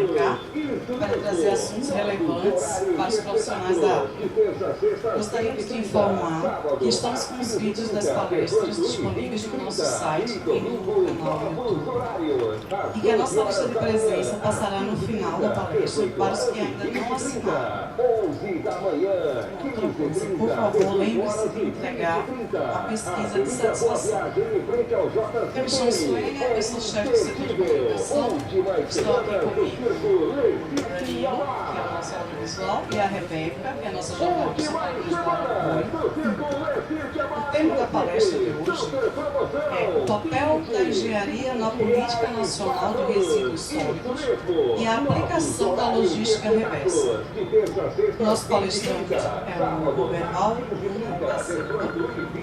cá para trazer assuntos relevantes para os profissionais da área. Gostaríamos de informar que estamos com os vídeos das palestras disponíveis no nosso site e no canal YouTube. E que a nossa lista de presença passará no final da palestra para os que ainda não assinaram. Outra coisa, por favor, lembre-se de entregar a pesquisa de satisfação. Eu me chamo Suênia, eu sou chefe do setor de comunicação. Estou aqui comigo o Danilo, que é o nosso audiovisual, e a Rebeca, que é a nossa jornalista de apoio. O tema da palestra de hoje é o papel da engenharia na política nacional de resíduos sólidos e a aplicação da logística reversa. Nosso palestrante é o Roberval da Silva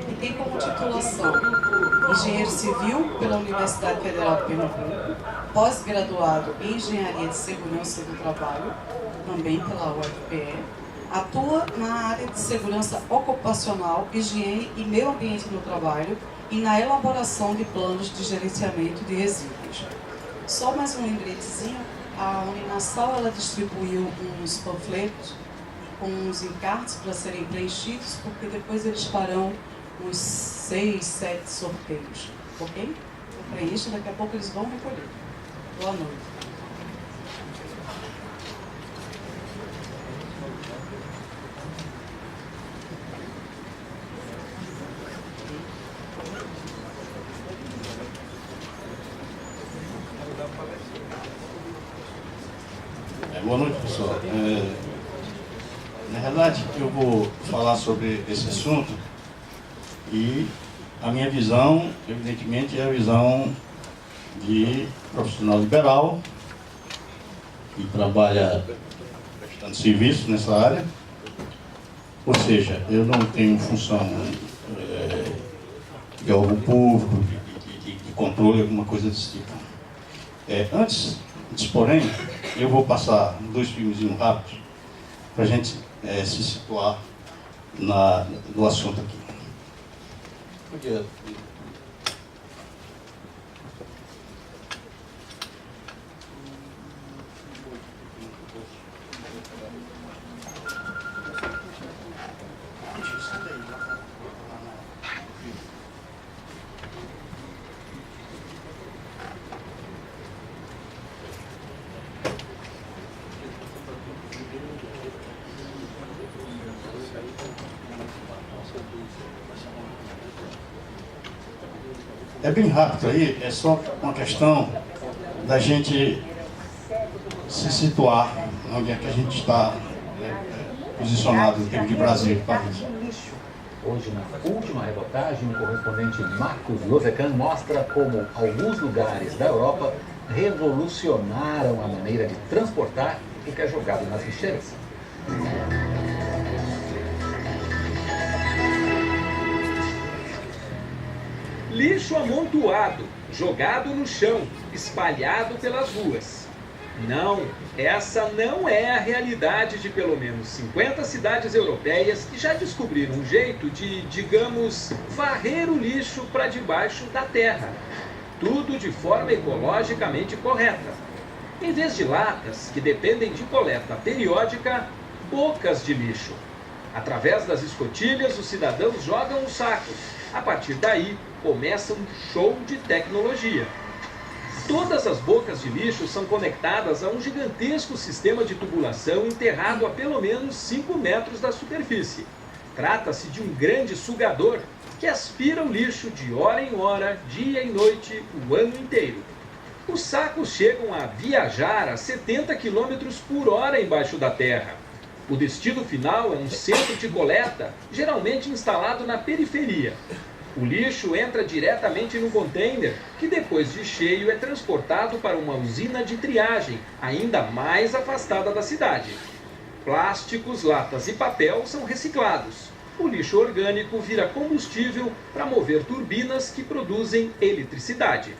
e tem como titulação Engenheiro Civil pela Universidade Federal de Pernambuco, pós-graduado em Engenharia de Segurança do Trabalho, também pela UFPE, atua na área de segurança ocupacional, higiene e meio ambiente no trabalho e na elaboração de planos de gerenciamento de resíduos. Só mais um lembretezinho, a Uninasal ela distribuiu uns panfletos com uns encartes para serem preenchidos, porque depois eles farão uns 6, 7 sorteios, ok? Então preencha, daqui a pouco eles vão recolher. Boa noite. Boa noite, pessoal. Na verdade, eu vou falar sobre esse assunto e a minha visão, evidentemente, é a visão de profissional liberal que trabalha prestando serviço nessa área, ou seja, eu não tenho função de órgão público, de controle, alguma coisa desse tipo. Antes, porém, eu vou passar 2 filmezinhos rápidos para a gente se situar no assunto aqui. Podia... É bem rápido aí, é só uma questão da gente se situar onde é que a gente está posicionado em termos de Brasil, país. Hoje, na última reportagem, o correspondente Marcos Lozecan mostra como alguns lugares da Europa revolucionaram a maneira de transportar o que é jogado nas lixeiras. Lixo amontoado, jogado no chão, espalhado pelas ruas. Não, essa não é a realidade de pelo menos 50 cidades europeias que já descobriram um jeito de, digamos, varrer o lixo para debaixo da terra. Tudo de forma ecologicamente correta. Em vez de latas, que dependem de coleta periódica, bocas de lixo. Através das escotilhas, os cidadãos jogam os sacos. A partir daí, começa um show de tecnologia. Todas as bocas de lixo são conectadas a um gigantesco sistema de tubulação enterrado a pelo menos 5 metros da superfície. Trata-se de um grande sugador que aspira o lixo de hora em hora, dia e noite, o ano inteiro. Os sacos chegam a viajar a 70 km por hora embaixo da terra. O destino final é um centro de coleta, geralmente instalado na periferia. O lixo entra diretamente no container, que depois de cheio é transportado para uma usina de triagem, ainda mais afastada da cidade. Plásticos, latas e papel são reciclados. O lixo orgânico vira combustível para mover turbinas que produzem eletricidade.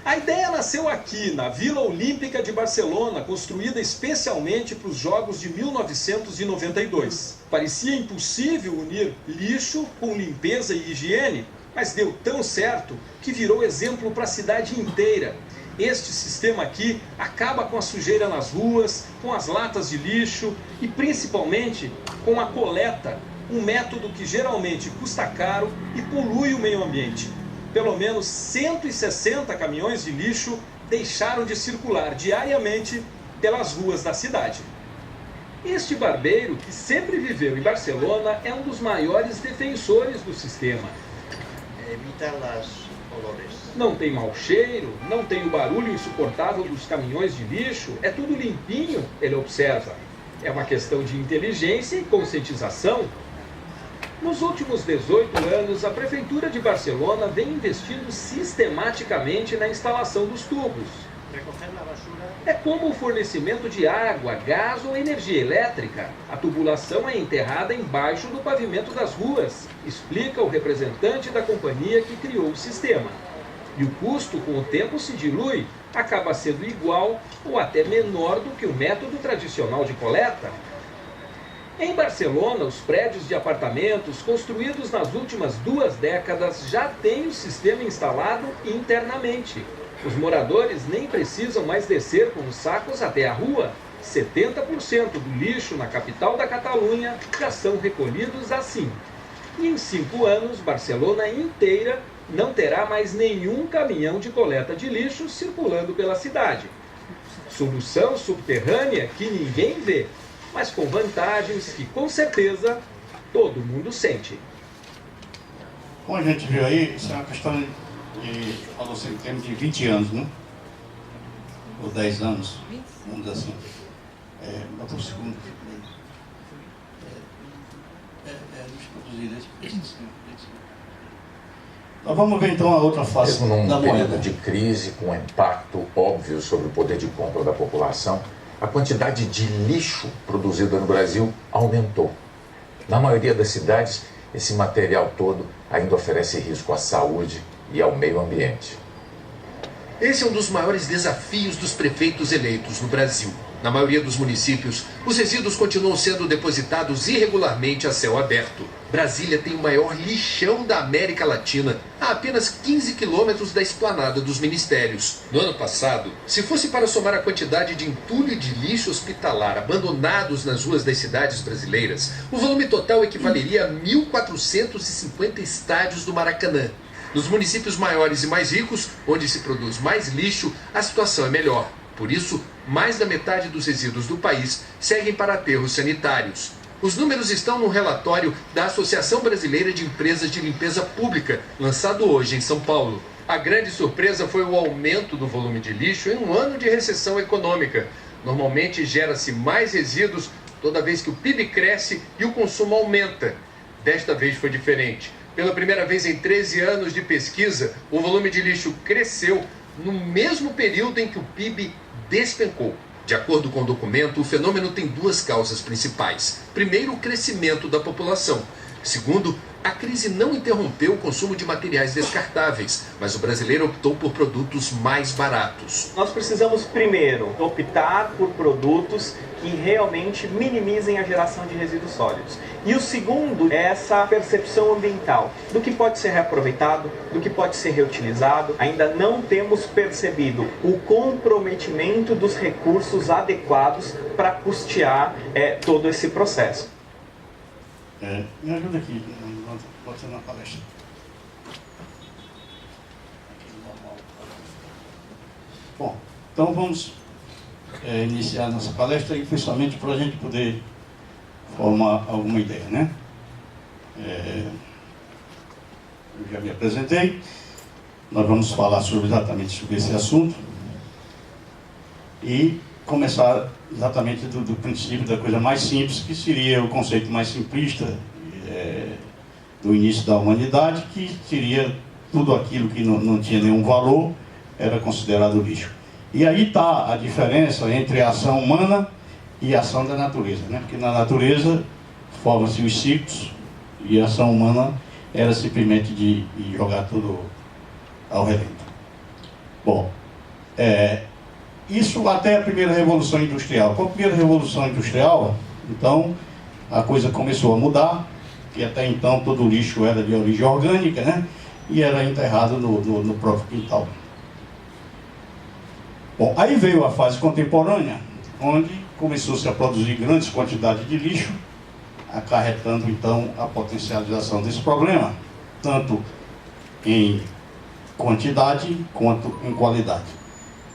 A ideia nasceu aqui, na Vila Olímpica de Barcelona, construída especialmente para os Jogos de 1992. Parecia impossível unir lixo com limpeza e higiene, mas deu tão certo que virou exemplo para a cidade inteira. Este sistema aqui acaba com a sujeira nas ruas, com as latas de lixo e principalmente com a coleta, um método que geralmente custa caro e polui o meio ambiente. Pelo menos 160 caminhões de lixo deixaram de circular diariamente pelas ruas da cidade. Este barbeiro, que sempre viveu em Barcelona, é um dos maiores defensores do sistema. Evita as olores. Não tem mau cheiro, não tem o barulho insuportável dos caminhões de lixo, é tudo limpinho, ele observa. É uma questão de inteligência e conscientização. Nos últimos 18 anos, a Prefeitura de Barcelona vem investindo sistematicamente na instalação dos tubos. É como o fornecimento de água, gás ou energia elétrica. A tubulação é enterrada embaixo do pavimento das ruas, explica o representante da companhia que criou o sistema. E o custo, com o tempo, se dilui, acaba sendo igual ou até menor do que o método tradicional de coleta. Em Barcelona, os prédios de apartamentos construídos nas últimas 2 décadas já têm o sistema instalado internamente. Os moradores nem precisam mais descer com os sacos até a rua. 70% do lixo na capital da Catalunha já são recolhidos assim. E em 5 anos, Barcelona inteira não terá mais nenhum caminhão de coleta de lixo circulando pela cidade. Solução subterrânea que ninguém vê, mas com vantagens que, com certeza, todo mundo sente. Como a gente viu aí, isso é uma questão de, falou sempre, em termos de 20 anos, né? Ou 10 anos, vamos dizer assim. Bota o segundo. Nós vamos ver então a outra face Mesmo num da período moeda. de crise, com impacto óbvio sobre o poder de compra da população, a quantidade de lixo produzido no Brasil aumentou. Na maioria das cidades, esse material todo ainda oferece risco à saúde e ao meio ambiente. Esse é um dos maiores desafios dos prefeitos eleitos no Brasil. Na maioria dos municípios, os resíduos continuam sendo depositados irregularmente a céu aberto. Brasília tem o maior lixão da América Latina, a apenas 15 quilômetros da esplanada dos ministérios. No ano passado, se fosse para somar a quantidade de entulho de lixo hospitalar abandonados nas ruas das cidades brasileiras, o volume total equivaleria a 1.450 estádios do Maracanã. Nos municípios maiores e mais ricos, onde se produz mais lixo, a situação é melhor. Por isso, mais da metade dos resíduos do país seguem para aterros sanitários. Os números estão no relatório da Associação Brasileira de Empresas de Limpeza Pública, lançado hoje em São Paulo. A grande surpresa foi o aumento do volume de lixo em um ano de recessão econômica. Normalmente gera-se mais resíduos toda vez que o PIB cresce e o consumo aumenta. Desta vez foi diferente. Pela primeira vez em 13 anos de pesquisa, o volume de lixo cresceu no mesmo período em que o PIB despencou. De acordo com o documento, o fenômeno tem 2 causas principais. Primeiro, o crescimento da população. Segundo, a crise não interrompeu o consumo de materiais descartáveis, mas o brasileiro optou por produtos mais baratos. Nós precisamos, primeiro, optar por produtos que realmente minimizem a geração de resíduos sólidos. E o segundo é essa percepção ambiental, do que pode ser reaproveitado, do que pode ser reutilizado. Ainda não temos percebido o comprometimento dos recursos adequados para custear todo esse processo. Me ajuda aqui, bota na palestra. Bom, então vamos iniciar nossa palestra e principalmente para a gente poder formar alguma ideia, né? Eu já me apresentei, nós vamos falar exatamente sobre esse assunto e começar exatamente do princípio, da coisa mais simples, que seria o conceito mais simplista do início da humanidade, que seria tudo aquilo que não tinha nenhum valor, era considerado lixo. E aí está a diferença entre a ação humana e a ação da natureza, né? Porque na natureza formam-se os ciclos e a ação humana era simplesmente de jogar tudo ao relento. Bom, isso até a primeira Revolução Industrial. Com a primeira Revolução Industrial, então, a coisa começou a mudar, que até então todo o lixo era de origem orgânica, né? E era enterrado no próprio quintal. Bom, aí veio a fase contemporânea, onde começou-se a produzir grandes quantidades de lixo, acarretando então a potencialização desse problema, tanto em quantidade quanto em qualidade.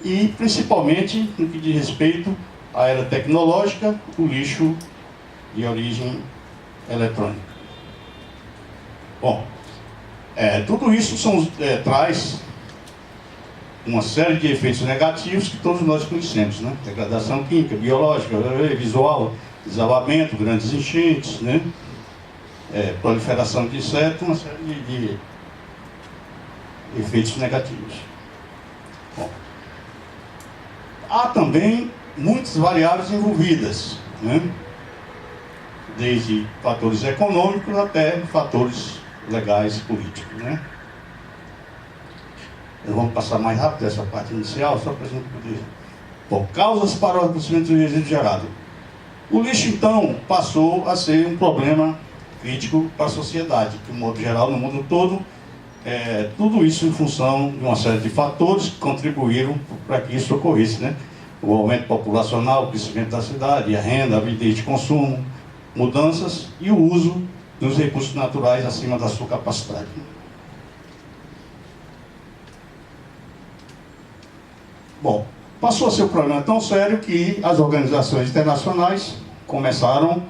E principalmente no que diz respeito à era tecnológica, o lixo de origem eletrônica. Bom, tudo isso traz uma série de efeitos negativos que todos nós conhecemos, né? Degradação química, biológica, visual, desabamento, grandes enchentes, né? Proliferação de insetos, uma série de efeitos negativos. Bom, há também muitas variáveis envolvidas, né? Desde fatores econômicos até fatores legais e políticos, né? Vamos passar mais rápido essa parte inicial, só para a gente poder... Bom, causas para o acontecimento do resíduo gerado. O lixo, então, passou a ser um problema crítico para a sociedade, de um modo geral, no mundo todo. Tudo isso em função de uma série de fatores que contribuíram para que isso ocorresse, né? O aumento populacional, o crescimento da cidade, a renda, a avidez de consumo, mudanças e o uso dos recursos naturais acima da sua capacidade. Bom, passou a ser um problema tão sério que as organizações internacionais começaram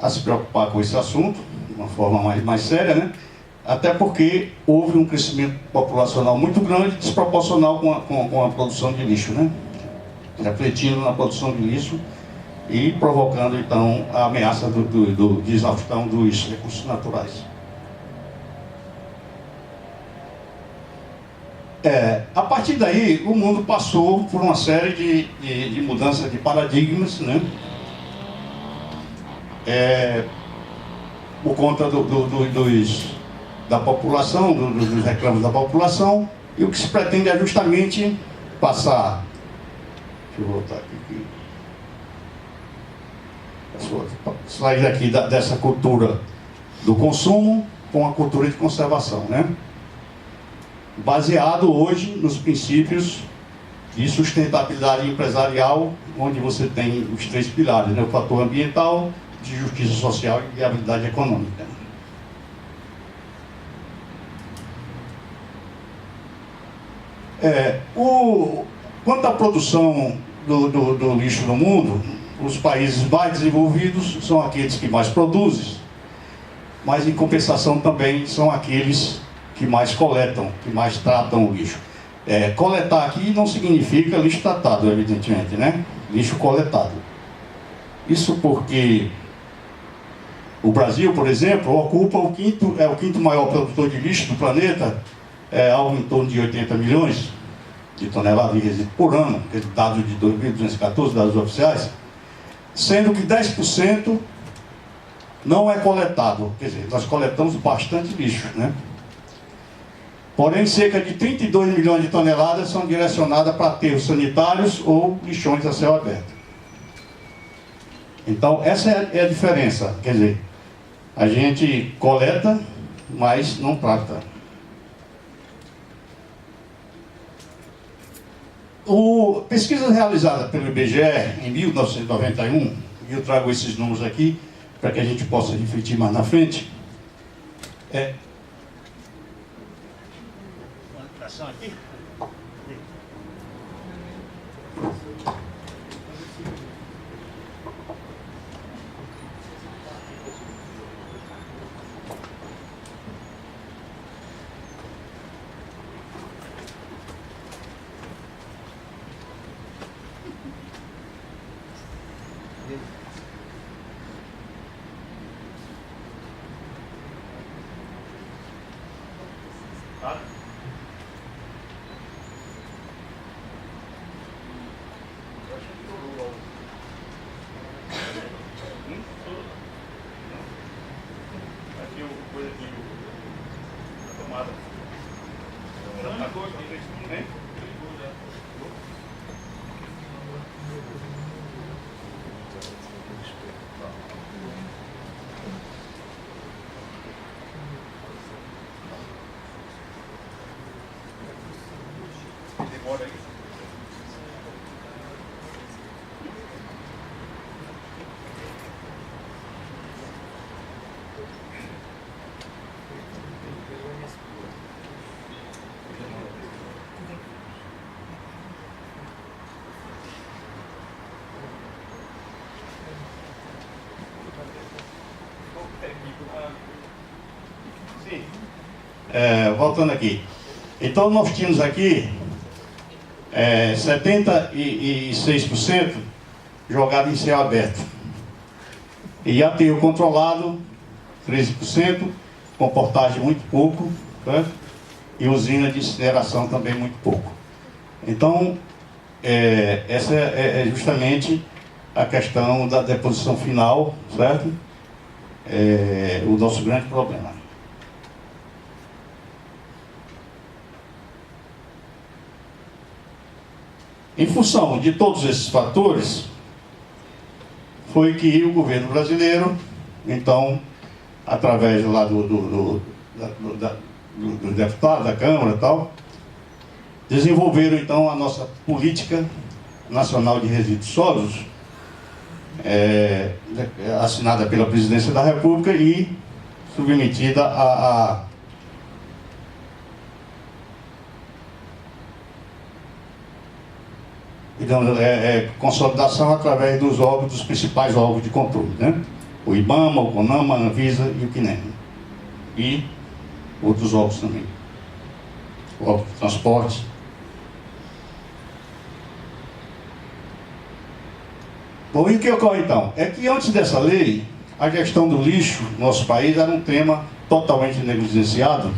a se preocupar com esse assunto de uma forma mais séria, né? Até porque houve um crescimento populacional muito grande, desproporcional com a produção de lixo, né? Refletindo na produção de lixo e provocando, então, a ameaça de exaustão dos recursos naturais. A partir daí, o mundo passou por uma série de mudanças de paradigmas, né? Por conta da população, dos reclamos da população, e o que se pretende é justamente passar... Deixa eu voltar aqui. Sair daqui dessa cultura do consumo com a cultura de conservação, né? Baseado hoje nos princípios de sustentabilidade empresarial, onde você tem os 3 pilares, né? O fator ambiental, de justiça social e viabilidade econômica. Quanto à produção do lixo no mundo, os países mais desenvolvidos são aqueles que mais produzem, mas em compensação também são aqueles que mais coletam, que mais tratam o lixo. Coletar aqui não significa lixo tratado, evidentemente, né? Lixo coletado. Isso porque o Brasil, por exemplo, ocupa o quinto maior produtor de lixo do planeta, algo em torno de 80 milhões de toneladas de resíduo por ano, dados de 2.214, dados oficiais, sendo que 10% não é coletado. Quer dizer, nós coletamos bastante lixo, né? Porém, cerca de 32 milhões de toneladas são direcionadas para aterros sanitários ou lixões a céu aberto. Então, essa é a diferença. Quer dizer, a gente coleta, mas não trata. Pesquisa realizada pelo IBGE em 1991, e eu trago esses números aqui para que a gente possa refletir mais na frente. Aqui. faltando aqui. Então nós tínhamos aqui 76% jogado em céu aberto. E aterro controlado, 13%, comportagem muito pouco, certo? E usina de incineração também muito pouco. Então, essa é justamente a questão da deposição final, certo? O nosso grande problema. Em função de todos esses fatores, foi que o governo brasileiro, então, através lá do deputado, da Câmara e tal, desenvolveram então a nossa política nacional de resíduos sólidos, assinada pela Presidência da República e submetida a digamos, consolidação através dos principais órgãos de controle, né? O IBAMA, o CONAMA, a Anvisa e o CNEM. E outros órgãos também. O órgão de transporte. Bom, e o que ocorre então? É que antes dessa lei, a questão do lixo no nosso país era um tema totalmente negligenciado,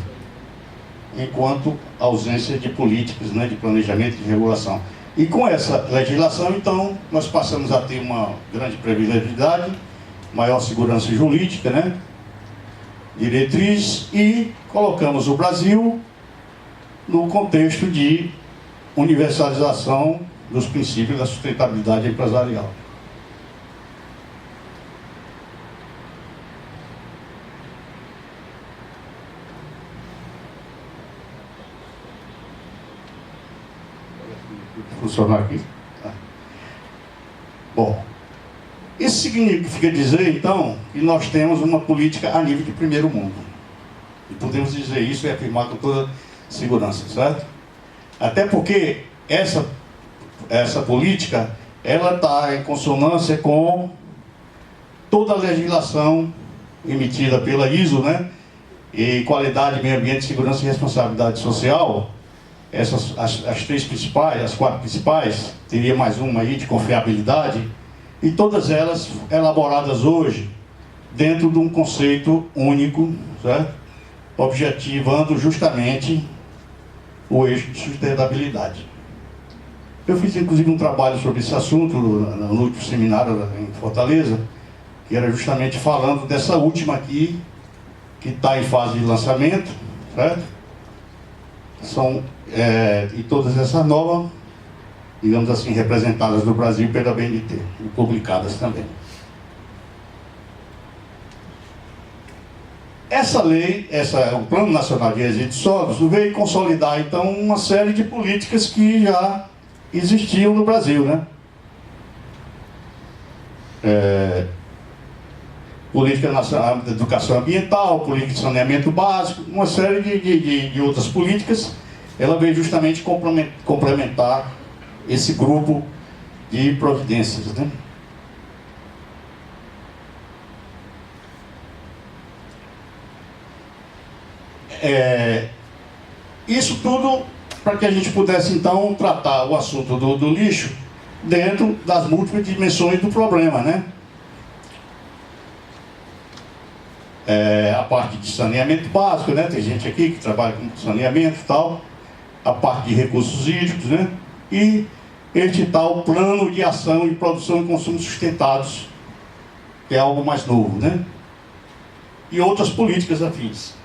enquanto ausência de políticas, né, de planejamento e de regulação. E com essa legislação, então, nós passamos a ter uma grande previsibilidade, maior segurança jurídica, né, diretriz, e colocamos o Brasil no contexto de universalização dos princípios da sustentabilidade empresarial. Funcionar aqui. Bom, isso significa dizer, então, que nós temos uma política a nível de primeiro mundo. E podemos dizer isso e afirmar com toda segurança, certo? Até porque essa política, ela está em consonância com toda a legislação emitida pela ISO, né? E qualidade, meio ambiente, segurança e responsabilidade social. Essas, as três principais, as quatro principais, teria mais uma aí de confiabilidade, e todas elas elaboradas hoje dentro de um conceito único, certo? Objetivando justamente o eixo de sustentabilidade. Eu fiz inclusive um trabalho sobre esse assunto no último seminário em Fortaleza, que era justamente falando dessa última aqui, que está em fase de lançamento, certo? E todas essas normas, digamos assim, representadas no Brasil pela BNT e publicadas também. Essa lei, o Plano Nacional de Resíduos Sólidos, veio consolidar então uma série de políticas que já existiam no Brasil, né? Política nacional de educação ambiental, política de saneamento básico, uma série de outras políticas. Ela veio justamente complementar esse grupo de providências, né? Isso tudo para que a gente pudesse então tratar o assunto do lixo dentro das múltiplas dimensões do problema, né? A parte de saneamento básico, né? Tem gente aqui que trabalha com saneamento e tal, a parte de recursos hídricos, né? E este tal plano de ação e produção e consumo sustentados, que é algo mais novo, né? E outras políticas afins.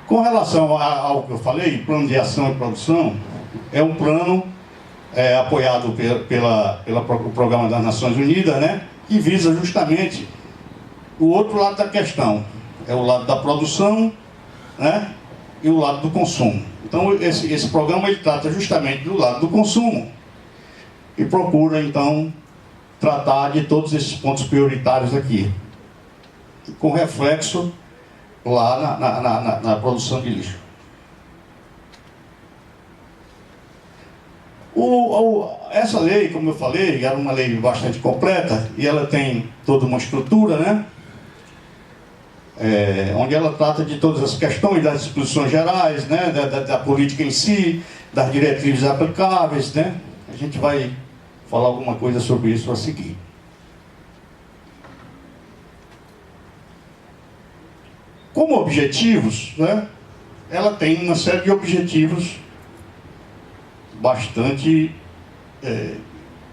Com relação ao que eu falei, plano de ação e produção, é um plano apoiado pelo Programa das Nações Unidas, né? Que visa justamente o outro lado da questão. É o lado da produção, né? E o lado do consumo. Então esse programa ele trata justamente do lado do consumo e procura então tratar de todos esses pontos prioritários aqui, com reflexo lá na produção de lixo. Essa lei, como eu falei, era uma lei bastante completa e ela tem toda uma estrutura, né? onde ela trata de todas as questões, das disposições gerais, né, da política em si, das diretrizes aplicáveis, né? A gente vai falar alguma coisa sobre isso a seguir. Como objetivos, né, ela tem uma série de objetivos bastante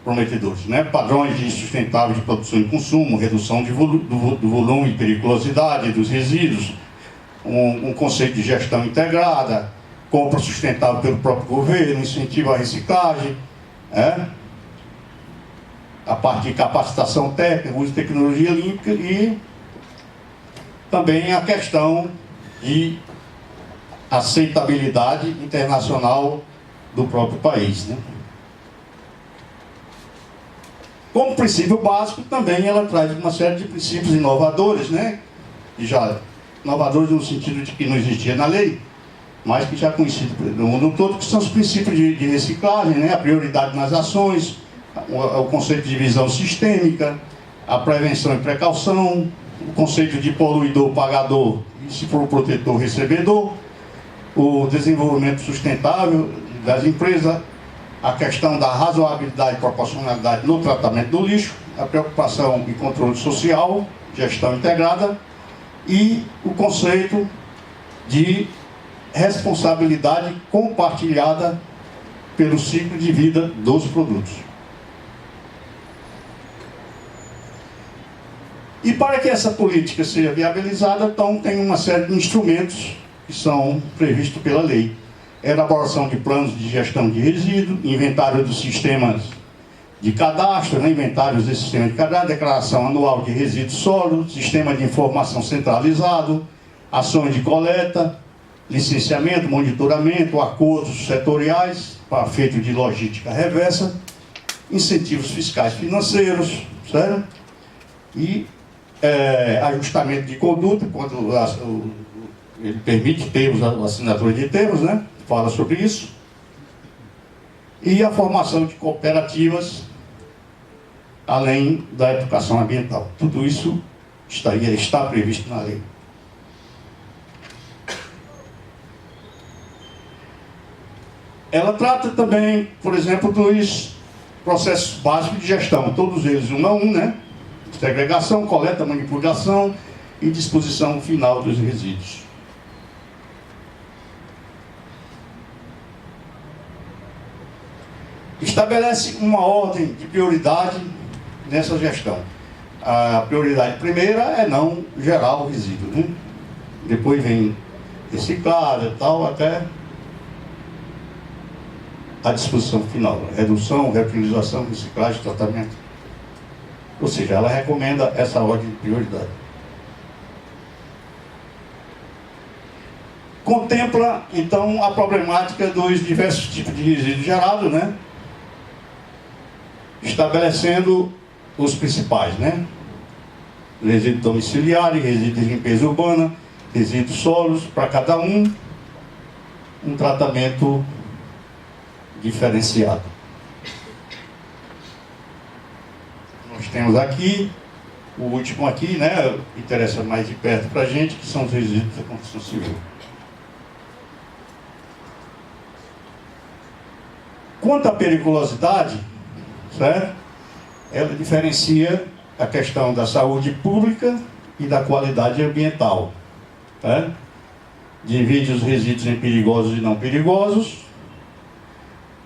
prometedores, né? Padrões sustentáveis de produção e consumo, redução do volume e periculosidade dos resíduos, um conceito de gestão integrada, compra sustentável pelo próprio governo, incentivo à reciclagem, a parte de capacitação técnica, uso de tecnologia limpa e também a questão de aceitabilidade internacional do próprio país, né? Como princípio básico, também ela traz uma série de princípios inovadores, né? E já inovadores no sentido de que não existia na lei, mas que já é conhecido no mundo todo, que são os princípios de reciclagem, né? A prioridade nas ações, o conceito de visão sistêmica, a prevenção e precaução, o conceito de poluidor-pagador e, se for protetor-recebedor, o desenvolvimento sustentável das empresas, a questão da razoabilidade e proporcionalidade no tratamento do lixo, a preocupação e controle social, gestão integrada e o conceito de responsabilidade compartilhada pelo ciclo de vida dos produtos. E para que essa política seja viabilizada, então, tem uma série de instrumentos que são previstos pela lei. Elaboração de planos de gestão de resíduos, inventário dos sistemas de cadastro, né? Inventários desse sistema de cadastro, declaração anual de resíduos sólidos, sistema de informação centralizado, ações de coleta, licenciamento, monitoramento, acordos setoriais para efeito de logística reversa, incentivos fiscais financeiros, certo? E ajustamento de conduta, quando ele permite termos, a assinatura de termos, né? Fala sobre isso. E a formação de cooperativas, além da educação ambiental. Tudo isso está previsto na lei. Ela trata também, por exemplo, dos processos básicos de gestão, todos eles um a um, né? Segregação, coleta, manipulação e disposição final dos resíduos. Estabelece uma ordem de prioridade nessa gestão. A prioridade primeira é não gerar o resíduo, né? Depois vem reciclado e tal, até a disposição final. Redução, reutilização, reciclagem, tratamento. Ou seja, ela recomenda essa ordem de prioridade. Contempla, então, a problemática dos diversos tipos de resíduos gerados, né? Estabelecendo os principais, né? Resíduo domiciliar, resíduo de limpeza urbana, resíduos sólidos, para cada um tratamento diferenciado. Nós temos aqui, o último aqui, né? Interessa mais de perto para a gente, que são os resíduos da construção civil. Quanto à periculosidade, certo? Ela diferencia a questão da saúde pública e da qualidade ambiental, certo? Divide os resíduos em perigosos e não perigosos,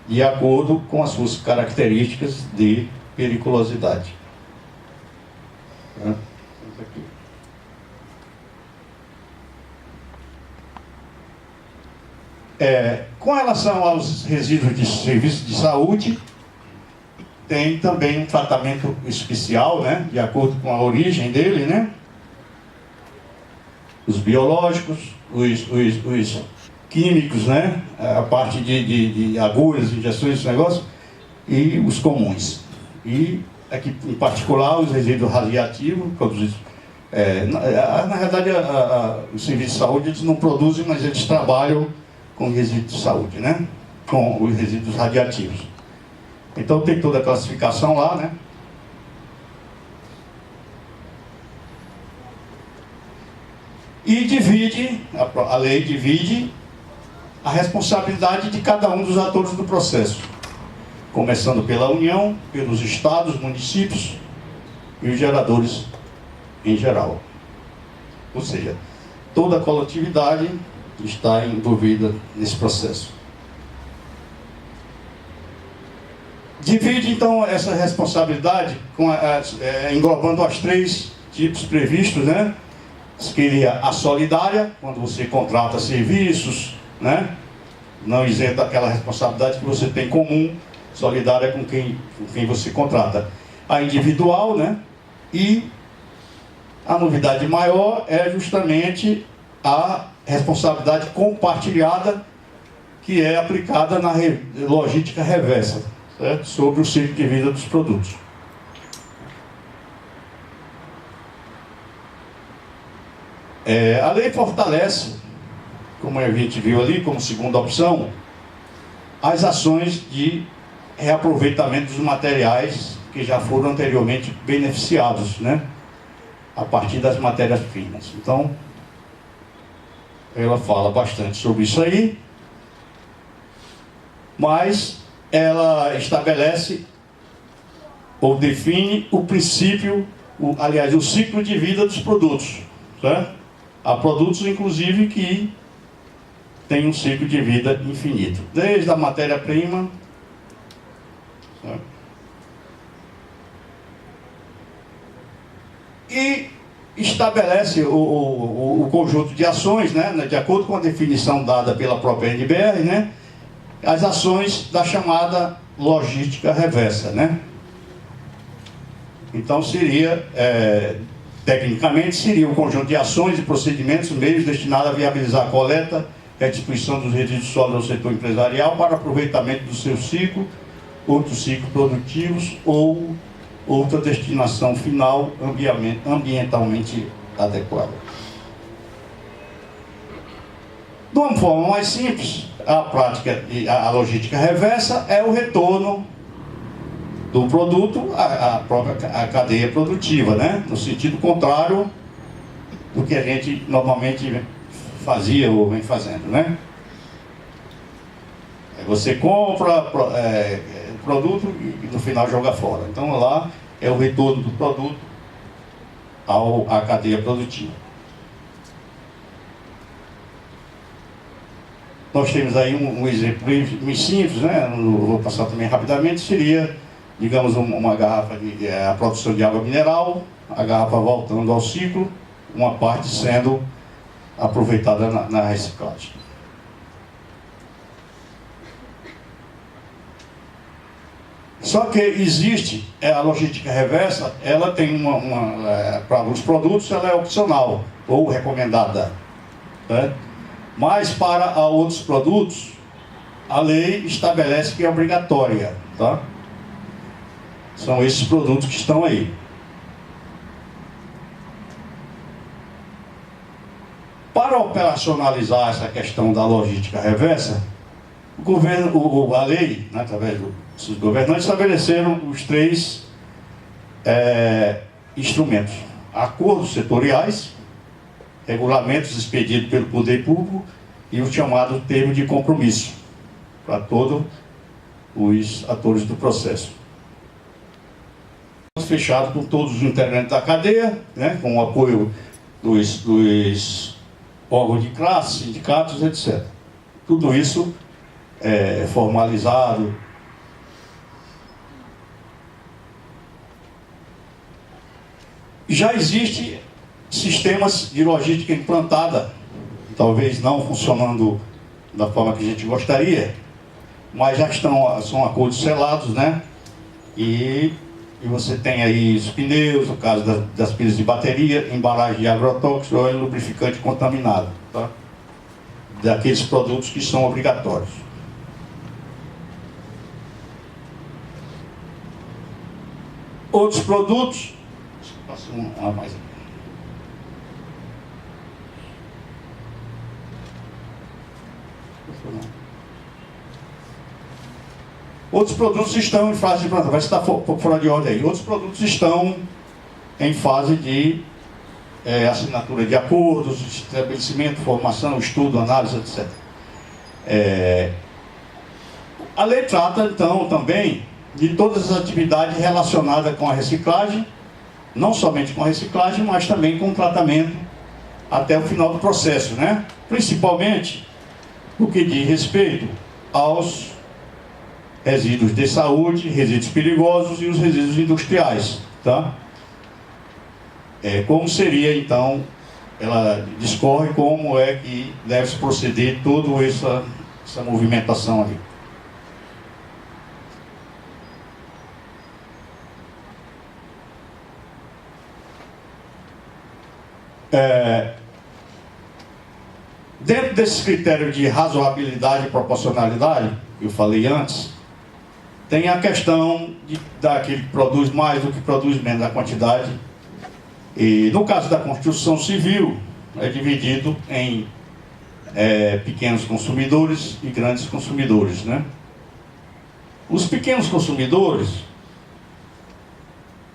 de acordo com as suas características de periculosidade. Com relação aos resíduos de serviços de saúde, tem também um tratamento especial, né, de acordo com a origem dele, né? Os biológicos, os químicos, né? A parte de agulhas, injeções, esse negócio, e os comuns. E aqui, em particular, os resíduos radioativos produzidos. Na verdade, os serviços de saúde eles não produzem, mas eles trabalham com resíduos de saúde, né? Com os resíduos radioativos. Então tem toda a classificação lá, né? E divide, a lei divide a responsabilidade de cada um dos atores do processo, começando pela União, pelos estados, municípios e os geradores em geral. Ou seja, toda a coletividade está envolvida nesse processo. Divide então essa responsabilidade englobando os 3 tipos previstos, né? Seria a solidária, quando você contrata serviços, né? Não isenta aquela responsabilidade que você tem comum, solidária com quem você contrata. A individual, né? E a novidade maior é justamente a responsabilidade compartilhada, que é aplicada na logística reversa, certo? Sobre o ciclo de vida dos produtos. A lei fortalece, como a gente viu ali, como segunda opção, as ações de reaproveitamento dos materiais que já foram anteriormente beneficiados, né? A partir das matérias-primas. Então, ela fala bastante sobre isso aí, mas ela estabelece ou define o princípio, o ciclo de vida dos produtos, certo? Há produtos, inclusive, que têm um ciclo de vida infinito, desde a matéria-prima, e estabelece o conjunto de ações, né, de acordo com a definição dada pela própria NBR, né, as ações da chamada logística reversa, né? Então seria, tecnicamente, seria um conjunto de ações e procedimentos, meios destinados a viabilizar a coleta e a distribuição dos resíduos sólidos ao setor empresarial para aproveitamento do seu ciclo, outros ciclos produtivos ou outra destinação final ambientalmente adequada. De uma forma mais simples, a prática, a logística reversa é o retorno do produto à própria cadeia produtiva, né? No sentido contrário do que a gente normalmente fazia ou vem fazendo, né? Você compra produto e no final joga fora. Então lá é o retorno do produto à cadeia produtiva. Nós temos aí um exemplo muito simples, né? Vou passar também rapidamente. Seria, digamos, uma garrafa de a produção de água mineral, a garrafa voltando ao ciclo, uma parte sendo aproveitada na reciclagem. Só que existe a logística reversa, ela tem para alguns produtos ela é opcional ou recomendada, né? Mas para outros produtos a lei estabelece que é obrigatória, tá? São esses produtos que estão aí. Para operacionalizar essa questão da logística reversa, o governo, a lei, né, através dos governantes, estabeleceram os 3 instrumentos: acordos setoriais, regulamentos expedidos pelo poder público e o chamado termo de compromisso para todos os atores do processo. Fechado com todos os integrantes da cadeia, né, com o apoio dos órgãos de classe, sindicatos, etc. Tudo isso formalizado. Já existe sistemas de logística implantada, talvez não funcionando da forma que a gente gostaria, mas já são acordos selados, né? E você tem aí os pneus, no caso das pilhas de bateria, embalagem de agrotóxico ou lubrificante contaminado, tá? Daqueles produtos que são obrigatórios. Outros produtos, passa uma mais aqui. Outros produtos estão em fase de implantação, vai estar fora de ordem aí. Outros produtos estão em fase de assinatura de acordos, estabelecimento, formação, estudo, análise, etc. A lei trata, então, também de todas as atividades relacionadas com a reciclagem, não somente com a reciclagem, mas também com o tratamento até o final do processo, né? Principalmente o que diz respeito aos resíduos de saúde, resíduos perigosos e os resíduos industriais, tá? Como seria, então, ela discorre como é que deve-se proceder toda essa movimentação ali. Dentro desse critério de razoabilidade e proporcionalidade, que eu falei antes, tem a questão daquele que produz mais do que produz menos, a quantidade. E no caso da construção civil, é dividido em pequenos consumidores e grandes consumidores, né? Os pequenos consumidores,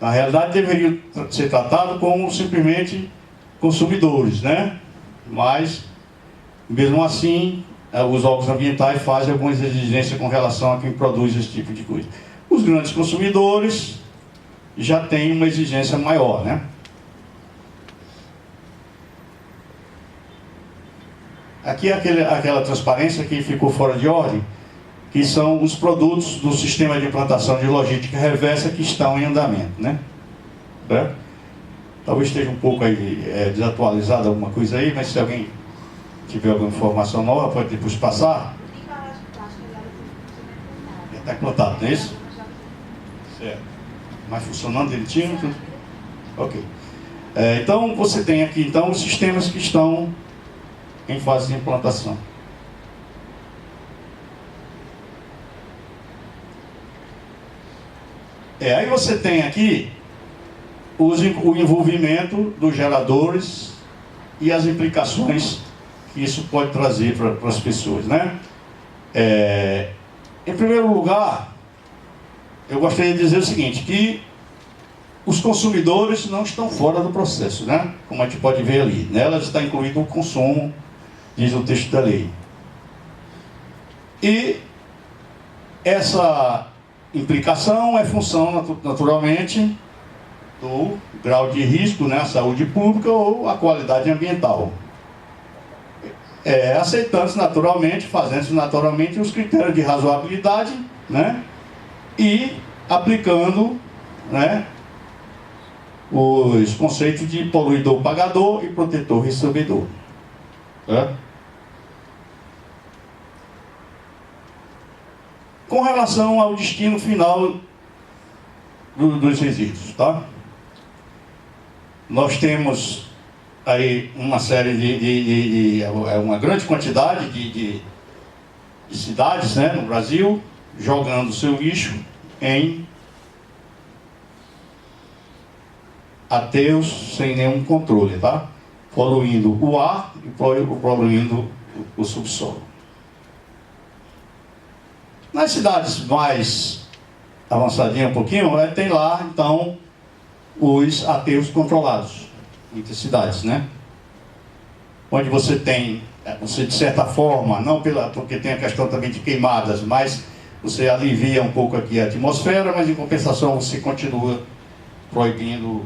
na realidade, deveriam ser tratados como simplesmente consumidores, né? Mas, mesmo assim, os órgãos ambientais fazem algumas exigências com relação a quem produz esse tipo de coisa. Os grandes consumidores já têm uma exigência maior, né? Aqui é aquela transparência que ficou fora de ordem, que são os produtos do sistema de implantação de logística reversa que estão em andamento, né? Talvez esteja um pouco aí desatualizado alguma coisa aí, mas se alguém tiver alguma informação nova, pode depois passar. Está implantado, não é isso? Certo. Mas funcionando direitinho? Tudo? Ok. Então, você tem aqui, então, os sistemas que estão em fase de implantação. Aí você tem aqui o envolvimento dos geradores e as implicações que isso pode trazer para as pessoas, né? Em primeiro lugar, eu gostaria de dizer o seguinte, que os consumidores não estão fora do processo, né? Como a gente pode ver ali. Nelas está incluído o consumo, diz o texto da lei. E essa implicação é função, naturalmente, do grau de risco, né, à saúde pública ou à qualidade ambiental. Aceitando-se naturalmente, fazendo-se naturalmente os critérios de razoabilidade, né, e aplicando, né, os conceitos de poluidor pagador e protetor recebedor. Com relação ao destino final dos resíduos, tá? Nós temos aí uma série uma grande quantidade de cidades, né, no Brasil, jogando seu lixo em aterros sem nenhum controle, tá? Poluindo o ar e poluindo o subsolo. Nas cidades mais avançadinhas um pouquinho, tem lá, então, os aterros controlados. Muitas cidades, né? Onde você tem, de certa forma, não porque tem a questão também de queimadas, mas você alivia um pouco aqui a atmosfera, mas em compensação você continua proibindo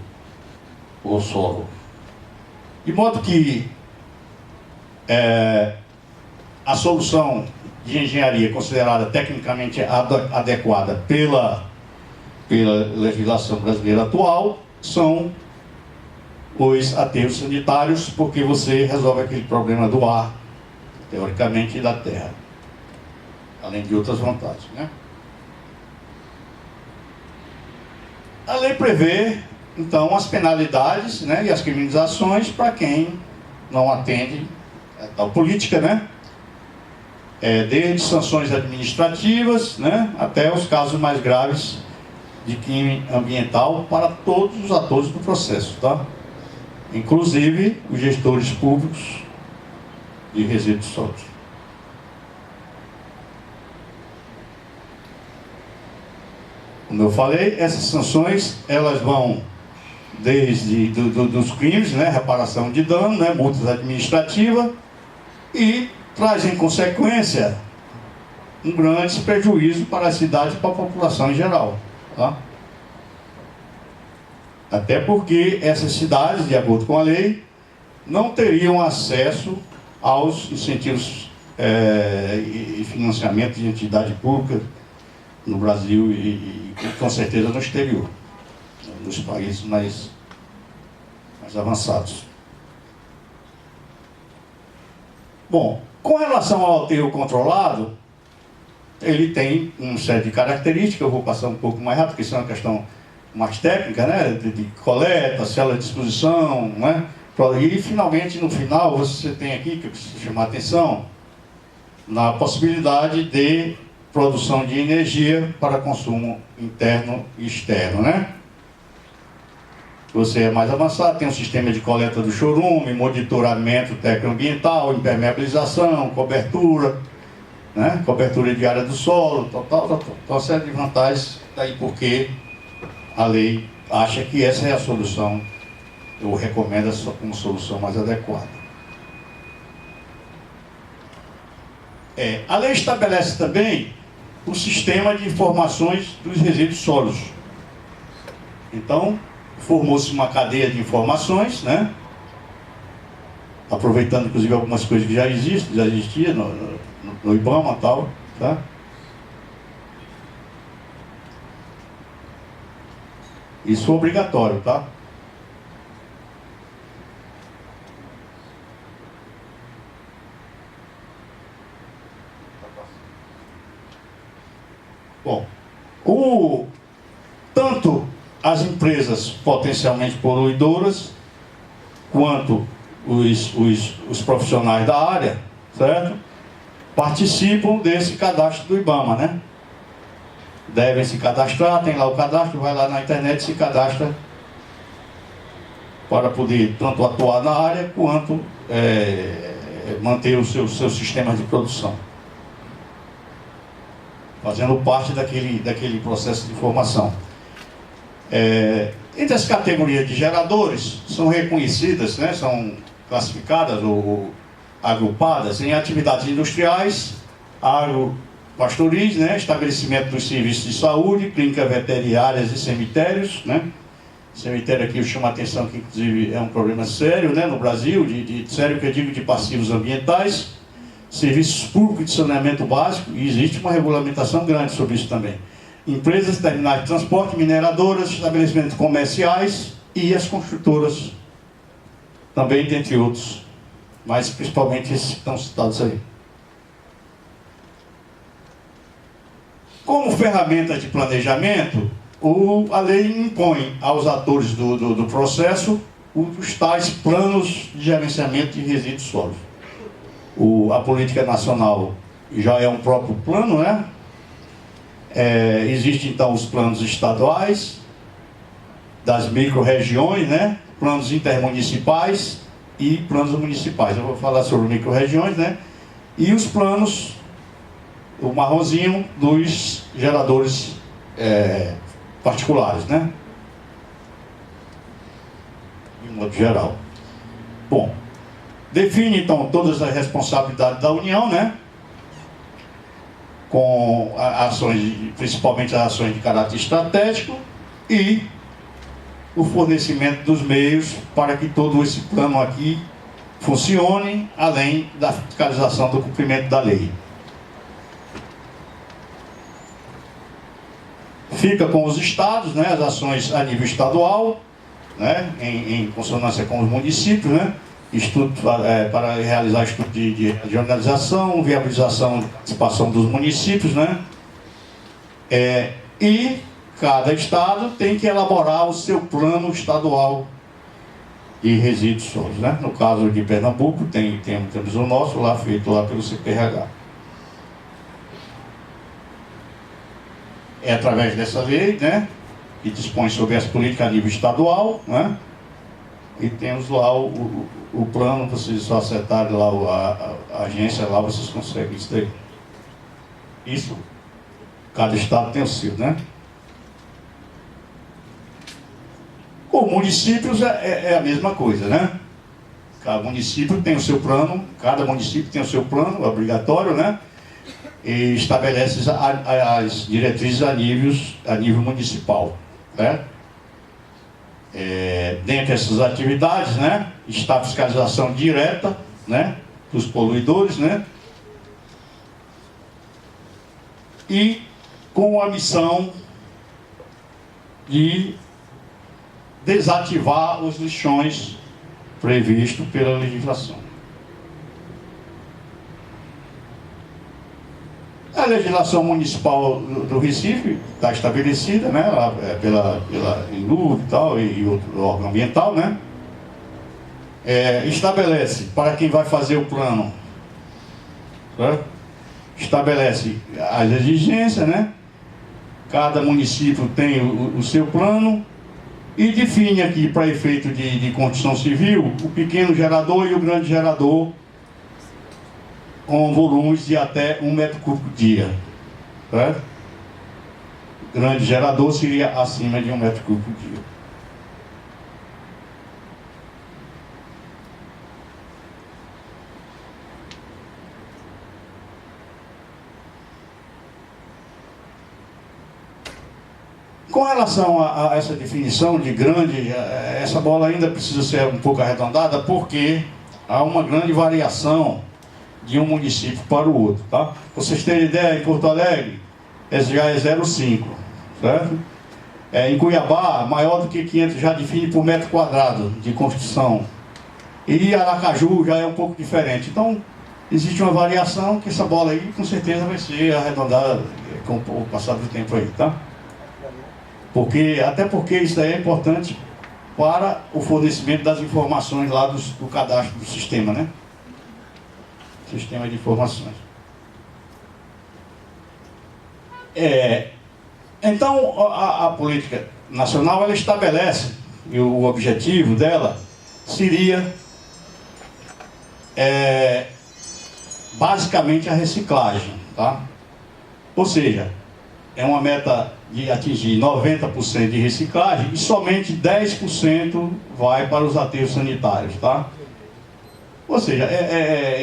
o solo. De modo que a solução de engenharia considerada tecnicamente adequada pela legislação brasileira atual são os aterros sanitários, porque você resolve aquele problema do ar, teoricamente, e da terra, além de outras vantagens, né? A lei prevê, então, as penalidades, né, e as criminalizações para quem não atende a tal política, né? Desde sanções administrativas, né, até os casos mais graves de crime ambiental para todos os atores do processo, tá? Inclusive os gestores públicos de resíduos sólidos. Como eu falei, essas sanções elas vão desde dos crimes, né, reparação de dano, né, multas administrativas, e traz em consequência um grande prejuízo para a cidade e para a população em geral. Tá? Até porque essas cidades, de acordo com a lei, não teriam acesso aos incentivos e financiamento de entidade pública no Brasil e com certeza no exterior, nos países mais avançados. Bom, com relação ao aterro controlado, ele tem uma série de características, eu vou passar um pouco mais rápido, porque isso é uma questão mais técnica, né? De coleta, célula de disposição, né? E finalmente, no final, você tem aqui, que eu preciso chamar a atenção, na possibilidade de produção de energia para consumo interno e externo, né? Você é mais avançado, tem um sistema de coleta do chorume, monitoramento técnico-ambiental, impermeabilização, cobertura, né? Cobertura de área do solo, uma série de vantagens, daí porque a lei acha que essa é a solução, eu recomendo essa como solução mais adequada. A lei estabelece também o sistema de informações dos resíduos sólidos. Então, formou-se uma cadeia de informações, né? Aproveitando inclusive algumas coisas que já existiam no IBAMA e tal, tá? Isso é obrigatório, tá? Bom, tanto as empresas potencialmente poluidoras, quanto os profissionais da área, certo? Participam desse cadastro do IBAMA, né? Devem se cadastrar, tem lá o cadastro, vai lá na internet e se cadastra para poder tanto atuar na área, quanto manter os seus sistemas de produção, fazendo parte daquele processo de formação. Entre as categorias de geradores, são reconhecidas, né, são classificadas ou agrupadas em atividades industriais, agropastoris, né, estabelecimento dos serviços de saúde, clínicas veterinárias e cemitérios, né. Cemitério aqui eu chamo a atenção que inclusive é um problema sério, né, no Brasil, sério que eu digo de passivos ambientais, serviços públicos de saneamento básico, e existe uma regulamentação grande sobre isso também. Empresas, terminais de transporte, mineradoras, estabelecimentos comerciais e as construtoras, também dentre outros, mas principalmente esses que estão citados aí. Como ferramenta de planejamento, a lei impõe aos atores do processo os tais planos de gerenciamento de resíduos sólidos. A política nacional já é um próprio plano, né? Existem então os planos estaduais, das micro-regiões, né? Planos intermunicipais e planos municipais. Eu vou falar sobre micro-regiões, né? E os planos, o marronzinho, dos geradores particulares, né? De modo geral. Bom, define então todas as responsabilidades da União, né? Com ações, principalmente as ações de caráter estratégico e o fornecimento dos meios para que todo esse plano aqui funcione, além da fiscalização do cumprimento da lei. Fica com os estados, né, as ações a nível estadual, né, em consonância com os municípios, né, estudo para realizar estudo de regionalização, viabilização e participação dos municípios, né, e cada estado tem que elaborar o seu plano estadual de resíduos sólidos, né. No caso de Pernambuco, temos o nosso lá, feito lá pelo CPRH. É através dessa lei, né, que dispõe sobre as políticas a nível estadual, né, e temos lá o plano, vocês só acertarem lá a agência, lá vocês conseguem isso daí. Isso, cada estado tem o seu, né. Como municípios é a mesma coisa, né? Cada município tem o seu plano, obrigatório, né? E estabelece as diretrizes a nível municipal, né? Dentre essas atividades, né? Está a fiscalização direta, né? Dos poluidores, né? E com a missão de desativar os lixões previsto pela legislação. A legislação municipal do Recife está estabelecida, né, pela INLU e tal, e outro órgão ambiental, né, estabelece para quem vai fazer o plano, certo? Estabelece as exigências, né, cada município tem o seu plano, e define aqui, para efeito de construção civil, o pequeno gerador e o grande gerador com volumes de até 1 metro cúbico dia. Certo? O grande gerador seria acima de 1 metro cúbico dia. Com relação a essa definição de grande, essa bola ainda precisa ser um pouco arredondada, porque há uma grande variação de um município para o outro, tá? Para vocês terem ideia, em Porto Alegre, já é 0,5, certo? Em Cuiabá, maior do que 500 já define por metro quadrado de construção. E Aracaju já é um pouco diferente. Então, existe uma variação que essa bola aí, com certeza, vai ser arredondada com o passar do tempo aí, tá? Até porque isso daí é importante para o fornecimento das informações lá do cadastro do sistema, né? Sistema de informações. Então, a política nacional, ela estabelece, e o objetivo dela seria basicamente a reciclagem, tá? Ou seja, é uma meta de atingir 90% de reciclagem e somente 10% vai para os aterros sanitários, tá? Ou seja,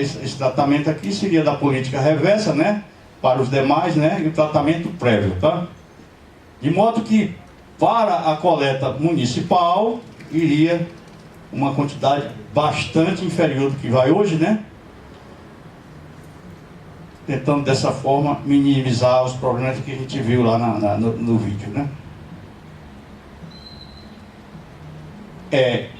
esse tratamento aqui seria da política reversa, né? Para os demais, né? E o tratamento prévio, tá? De modo que, para a coleta municipal, iria uma quantidade bastante inferior do que vai hoje, né? Tentando dessa forma minimizar os problemas que a gente viu lá no vídeo, né?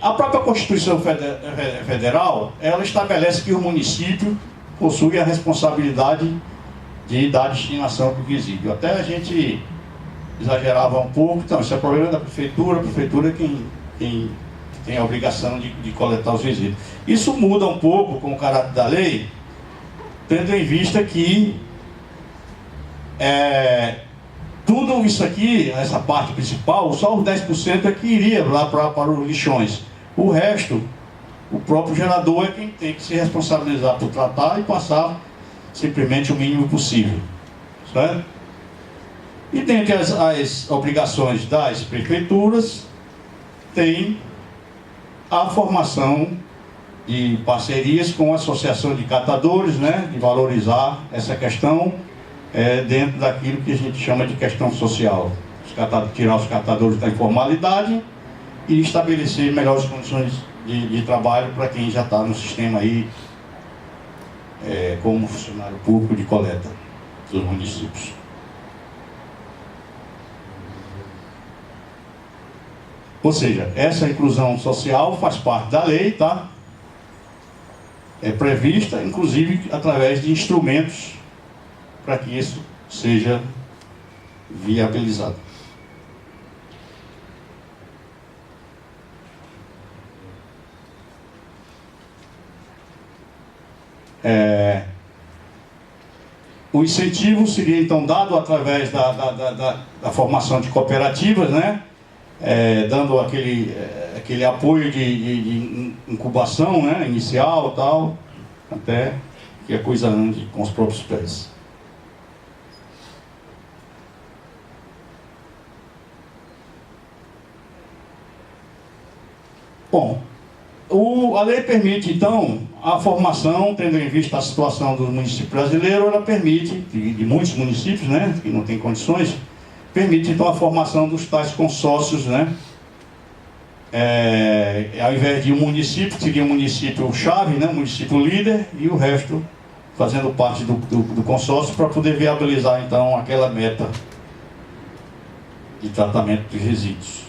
A própria Constituição Federal, ela estabelece que o município possui a responsabilidade de dar destinação para o resíduo. Até a gente exagerava um pouco, então isso é problema da prefeitura, é quem tem a obrigação de coletar os resíduos. Isso muda um pouco com o caráter da lei, tendo em vista que tudo isso aqui, essa parte principal, só os 10% é que iria lá para os lixões. O resto, o próprio gerador é quem tem que se responsabilizar por tratar e passar simplesmente o mínimo possível. Certo? E dentre as obrigações das prefeituras, tem a formação de parcerias com a associação de catadores, né, de valorizar essa questão dentro daquilo que a gente chama de questão social. Tirar os catadores da informalidade e estabelecer melhores condições de trabalho para quem já está no sistema aí como funcionário público de coleta dos municípios. Ou seja, essa inclusão social faz parte da lei, tá? É prevista, inclusive, através de instrumentos para que isso seja viabilizado. O incentivo seria, então, dado através da formação de cooperativas, né? Dando aquele apoio de incubação, né, inicial, tal, até que a coisa ande com os próprios pés. Bom, a lei permite, então, a formação, tendo em vista a situação do município brasileiro, ela permite, de muitos municípios, né, que não têm condições, permite, então, a formação dos tais consórcios, né, ao invés de um município, seria um município-chave, né, um município líder, e o resto fazendo parte do consórcio, para poder viabilizar, então, aquela meta de tratamento de resíduos.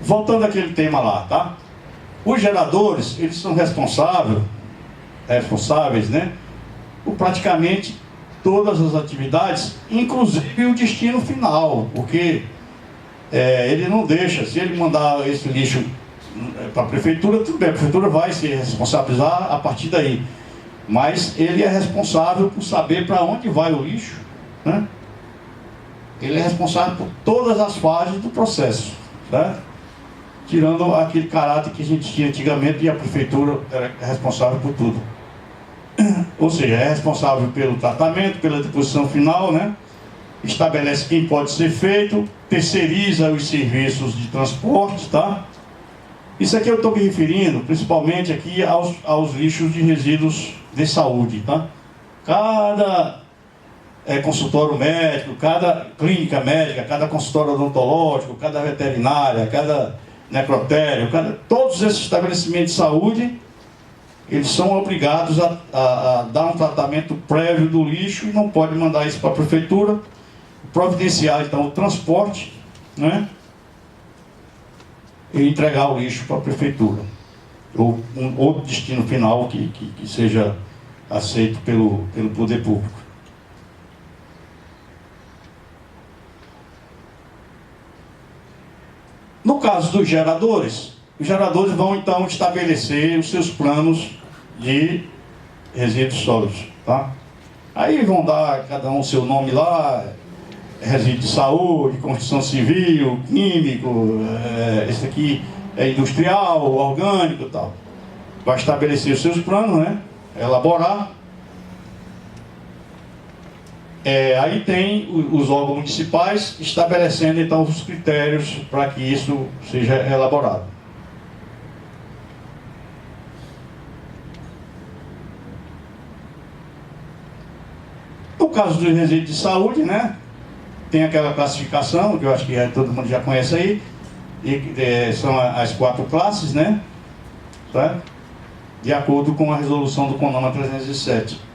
Voltando àquele tema lá, tá? Os geradores, eles são responsáveis, né, por praticamente todas as atividades, inclusive o destino final, porque ele não deixa, se ele mandar esse lixo para a prefeitura, tudo bem, a prefeitura vai se responsabilizar a partir daí, mas ele é responsável por saber para onde vai o lixo, né? Ele é responsável por todas as fases do processo, certo? Tirando aquele caráter que a gente tinha antigamente e a prefeitura era responsável por tudo. Ou seja, é responsável pelo tratamento, pela deposição final, né? Estabelece quem pode ser feito, terceiriza os serviços de transporte, tá? Isso aqui eu estou me referindo principalmente aqui aos lixos de resíduos de saúde, tá? Cada consultório médico, cada clínica médica, cada consultório odontológico, cada veterinária, cada necrotério, todos esses estabelecimentos de saúde, eles são obrigados a dar um tratamento prévio do lixo e não pode mandar isso para a prefeitura, providenciar então o transporte, né, e entregar o lixo para a prefeitura, ou um outro destino final que seja aceito pelo poder público. No caso dos geradores, os geradores vão então estabelecer os seus planos de resíduos sólidos, tá? Aí vão dar cada um o seu nome lá, resíduo de saúde, construção civil, químico, esse aqui é industrial, orgânico e tal. Vai estabelecer os seus planos, né? Elaborar. Aí tem os órgãos municipais estabelecendo então os critérios para que isso seja elaborado. No caso dos resíduos de saúde, né, tem aquela classificação que eu acho que todo mundo já conhece aí, e são as 4 classes, né, tá? De acordo com a resolução do CONAMA 307.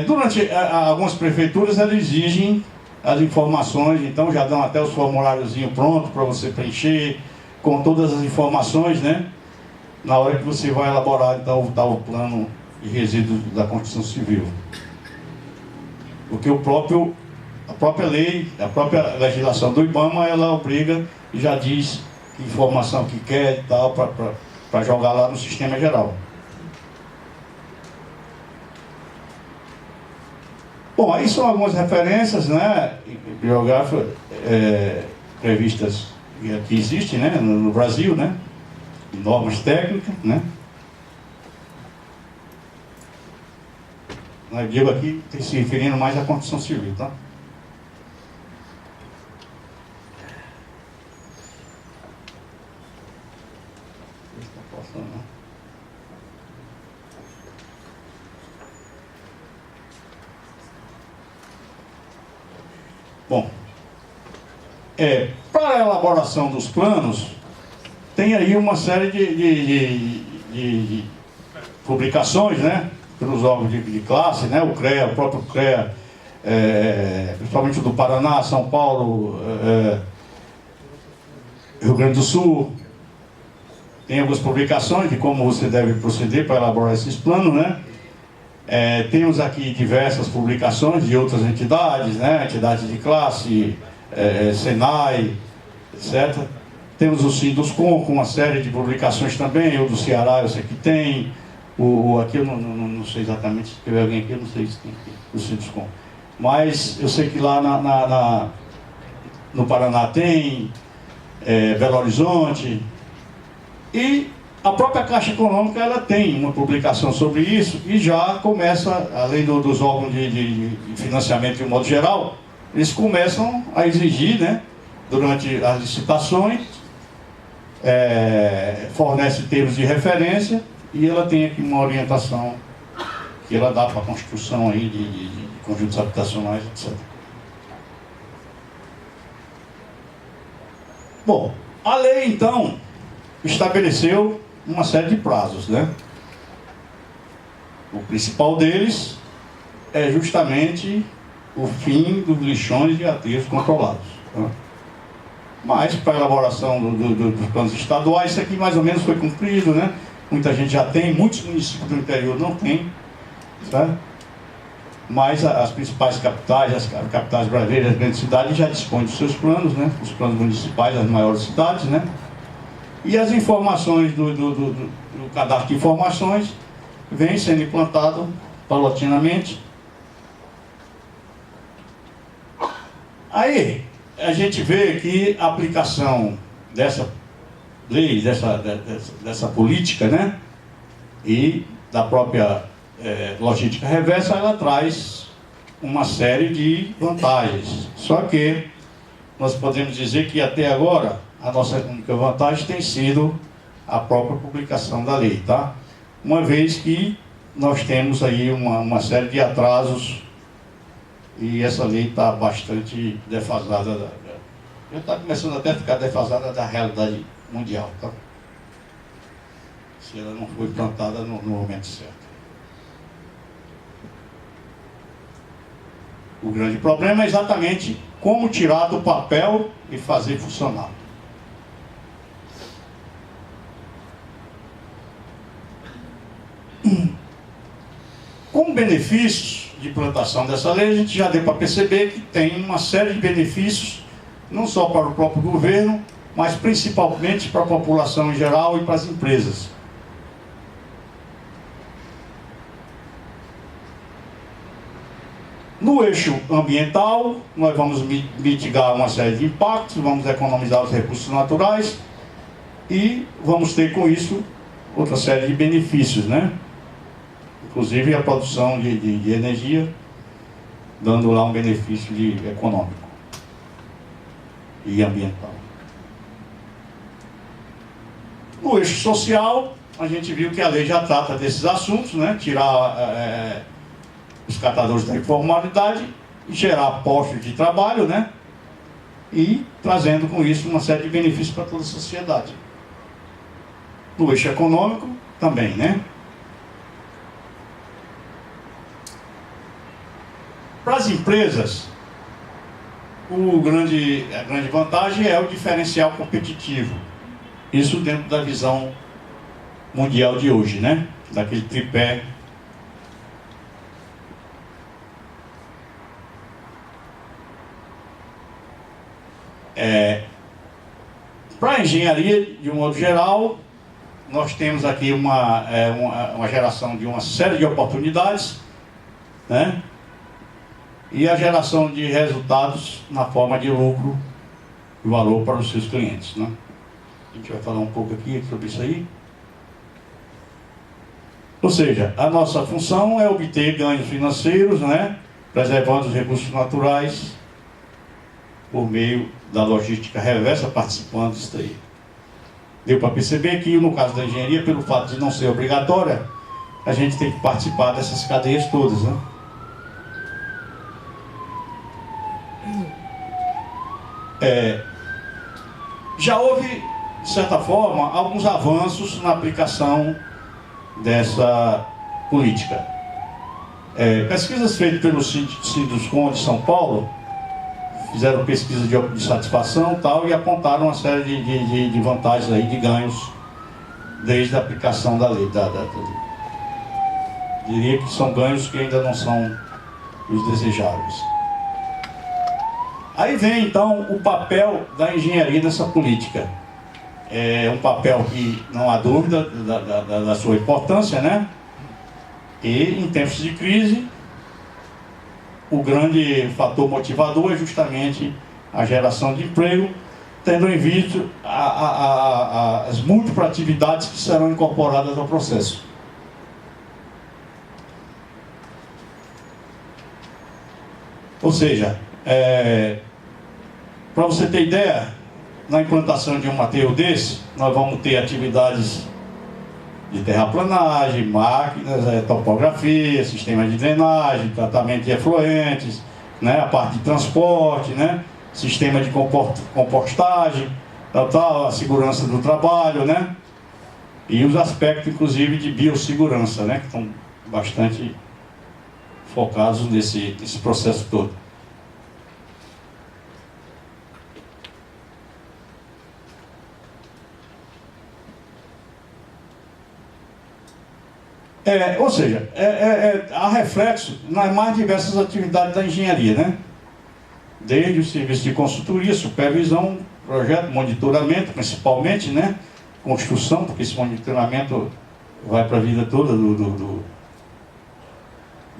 Durante algumas prefeituras, elas exigem as informações, então já dão até os formuláriozinhos prontos para você preencher, com todas as informações, né? Na hora que você vai elaborar então o tal plano de resíduos da construção civil. Porque a própria lei, a própria legislação do IBAMA, ela obriga e já diz que informação que quer e tal, para jogar lá no sistema geral. Bom, aí são algumas referências, né, biográficas previstas que existem, né, no Brasil, né, normas técnicas, né. Eu digo aqui, se referindo mais à construção civil, tá? Bom, para a elaboração dos planos, tem aí uma série de publicações, né, pelos órgãos de classe, né, o CREA, o próprio CREA, principalmente do Paraná, São Paulo, Rio Grande do Sul. Tem algumas publicações de como você deve proceder para elaborar esses planos, né. Temos aqui diversas publicações de outras entidades, né, entidades de classe, Senai, etc. Temos o Sinduscom com uma série de publicações também, o do Ceará eu sei que tem, aqui eu não sei exatamente, se tiver alguém aqui eu não sei se tem aqui, o Sinduscom. Mas eu sei que lá no Paraná tem, Belo Horizonte, e A própria Caixa Econômica ela tem uma publicação sobre isso e já começa, além dos órgãos de financiamento de um modo geral, eles começam a exigir, né, durante as licitações, fornece termos de referência e ela tem aqui uma orientação que ela dá para a construção aí de conjuntos habitacionais, etc. Bom, a lei então estabeleceu uma série de prazos, né? O principal deles é justamente o fim dos lixões de aterros controlados, né? Mas para a elaboração dos planos estaduais, isso aqui mais ou menos foi cumprido, né? Muita gente já tem, muitos municípios do interior não têm, certo? Mas as principais capitais, as capitais brasileiras, as grandes cidades já dispõem dos seus planos, né? Os planos municipais das maiores cidades, né? E as informações do cadastro de informações vem sendo implantado paulatinamente. Aí a gente vê que a aplicação dessa lei, dessa política, né? E da própria logística reversa, ela traz uma série de vantagens. Só que nós podemos dizer que até agora a nossa única vantagem tem sido a própria publicação da lei, tá? Uma vez que nós temos aí uma série de atrasos e essa lei está bastante defasada, já está começando até a ficar defasada da realidade mundial, tá? Se ela não foi implantada no momento certo. O grande problema é exatamente como tirar do papel e fazer funcionar. Com benefícios de implantação dessa lei, a gente já deu para perceber que tem uma série de benefícios, não só para o próprio governo, mas principalmente para a população em geral e para as empresas. No eixo ambiental, nós vamos mitigar uma série de impactos, vamos economizar os recursos naturais e vamos ter com isso outra série de benefícios, né? Inclusive a produção de energia, dando lá um benefício econômico e ambiental. No eixo social, a gente viu que a lei já trata desses assuntos, né? Tirar os catadores da informalidade e gerar postos de trabalho, né? E trazendo com isso uma série de benefícios para toda a sociedade. No eixo econômico também, né? Para as empresas, a grande vantagem é o diferencial competitivo. Isso dentro da visão mundial de hoje, né? Daquele tripé. Para a engenharia, de um modo geral, nós temos aqui uma geração de uma série de oportunidades, né? E a geração de resultados na forma de lucro e valor para os seus clientes, né? A gente vai falar um pouco aqui sobre isso aí. Ou seja, a nossa função é obter ganhos financeiros, né? Preservando os recursos naturais por meio da logística reversa, participando disso daí. Deu para perceber que, no caso da engenharia, pelo fato de não ser obrigatória, a gente tem que participar dessas cadeias todas, né? Já houve, de certa forma, alguns avanços na aplicação dessa política. Pesquisas feitas pelo Sinduscon de São Paulo fizeram pesquisa de satisfação tal, e apontaram uma série de vantagens aí, de ganhos desde a aplicação da lei. Diria que são ganhos que ainda não são os desejáveis. Aí vem então o papel da engenharia nessa política. É um papel que não há dúvida da sua importância, né? E em tempos de crise, o grande fator motivador é justamente a geração de emprego tendo em vista as múltiplas atividades que serão incorporadas ao processo. Ou seja, para você ter ideia, na implantação de um aterro desse, nós vamos ter atividades de terraplanagem, máquinas, topografia, sistema de drenagem, tratamento de efluentes, né, a parte de transporte, né, sistema de compostagem, a segurança do trabalho, né, e os aspectos, inclusive, de biossegurança, né, que estão bastante focados nesse processo todo. Ou seja, há reflexo nas mais diversas atividades da engenharia, né? Desde o serviço de consultoria, supervisão, projeto, monitoramento, principalmente, né? Construção, porque esse monitoramento vai para a vida toda do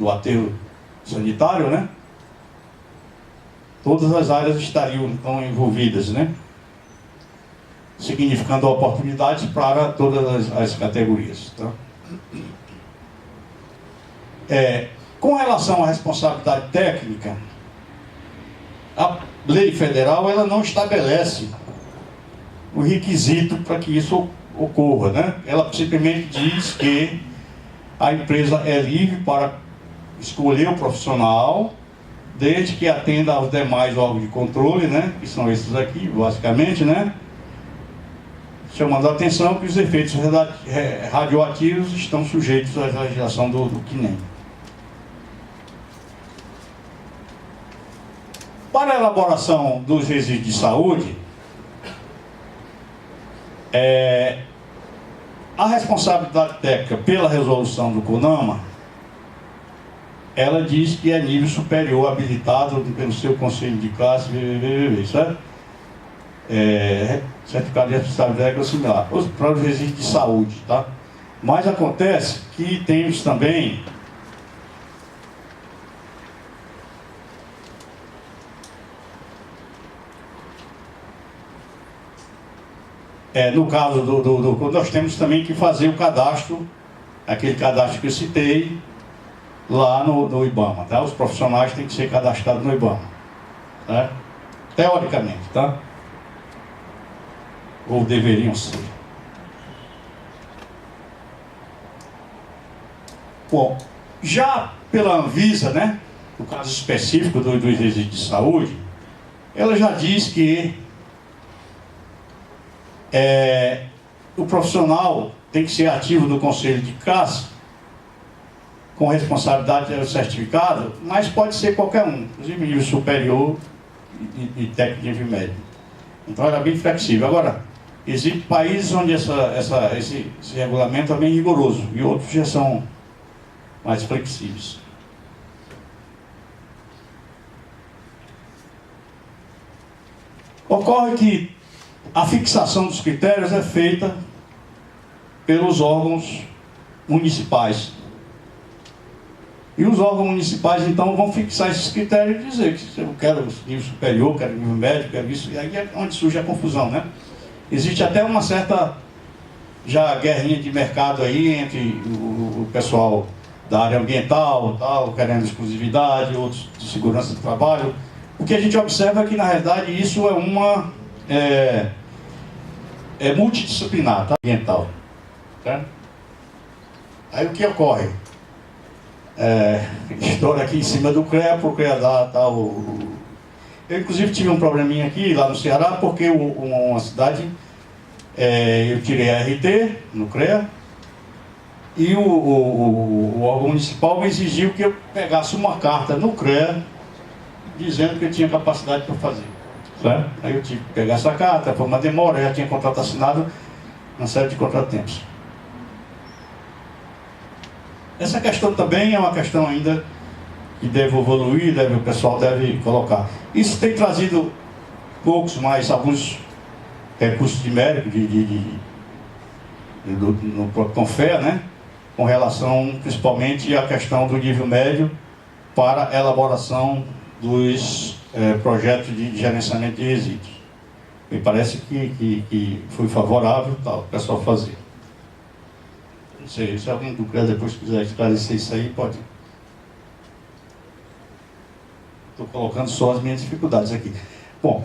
aterro sanitário, né? Todas as áreas estariam então envolvidas, né? Significando oportunidades para todas as categorias, tá? Com relação à responsabilidade técnica, a lei federal ela não estabelece o requisito para que isso ocorra, né? Ela simplesmente diz que a empresa é livre para escolher o profissional, desde que atenda aos demais órgãos de controle, né? Que são esses aqui, basicamente, né? Chamando a atenção que os efeitos radioativos estão sujeitos à legislação do CNEM. Para a elaboração dos resíduos de saúde, a responsabilidade técnica pela resolução do CONAMA, ela diz que é nível superior habilitado pelo seu conselho de classe, certo? Certificado de responsabilidade similar para os resíduos de saúde, tá? Mas acontece que temos também no caso nós temos também que fazer o cadastro, aquele cadastro que eu citei lá no IBAMA, tá? Os profissionais têm que ser cadastrados no IBAMA, tá? Teoricamente, tá? Ou deveriam ser. Bom, já pela Anvisa, né, no caso específico dos resíduos de saúde, ela já diz que o profissional tem que ser ativo no conselho de classe, com responsabilidade certificado, mas pode ser qualquer um, inclusive nível superior e técnico de nível médio. Então ela é bem flexível. Agora, existem países onde esse regulamento é bem rigoroso e outros já são mais flexíveis. Ocorre que a fixação dos critérios é feita pelos órgãos municipais. E os órgãos municipais, então, vão fixar esses critérios e dizer que eu quero nível superior, quero nível médio, quero isso. E aí é onde surge a confusão, né? Existe até uma certa já guerrinha de mercado aí entre o pessoal da área ambiental, tal, querendo exclusividade, outros de segurança do trabalho. O que a gente observa é que, na realidade, isso é multidisciplinar, tá? Ambiental. Tá? Aí o que ocorre? Estou aqui em cima do CREA, para o CREA dar tal. Eu, inclusive, tive um probleminha aqui, lá no Ceará, porque uma cidade, eu tirei a RT no CREA, e o órgão municipal me exigiu que eu pegasse uma carta no CREA, dizendo que eu tinha capacidade para fazer. Certo? Aí eu tive que pegar essa carta, foi uma demora, eu já tinha contrato assinado, uma série de contratempos. Essa questão também é uma questão ainda que deve evoluir, o pessoal deve colocar. Isso tem trazido poucos, mas alguns recursos de mérito no próprio CONFEA, né? Com relação principalmente à questão do nível médio para a elaboração dos projetos de gerenciamento de resíduos. Me parece que foi favorável para o pessoal fazer. Não sei, se alguém do CREA depois quiser esclarecer isso aí, pode. Estou colocando só as minhas dificuldades aqui. Bom,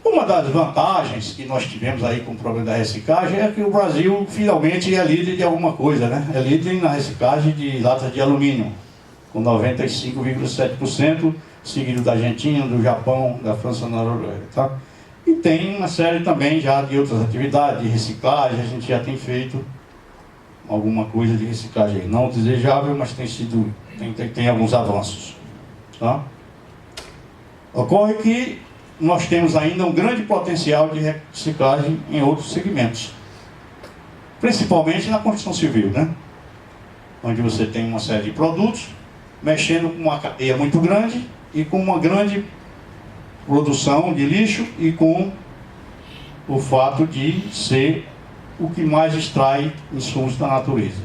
uma das vantagens que nós tivemos aí com o problema da reciclagem é que o Brasil finalmente é líder de alguma coisa, né? É líder na reciclagem de latas de alumínio, com 95,7%, seguido da Argentina, do Japão, da França, da Noruega, tá? E tem uma série também já de outras atividades de reciclagem, a gente já tem feito alguma coisa de reciclagem não desejável, mas tem alguns avanços, tá? Ocorre que nós temos ainda um grande potencial de reciclagem em outros segmentos, principalmente na construção civil, né? Onde você tem uma série de produtos mexendo com uma cadeia muito grande e com uma grande produção de lixo e com o fato de ser o que mais extrai insumos da natureza.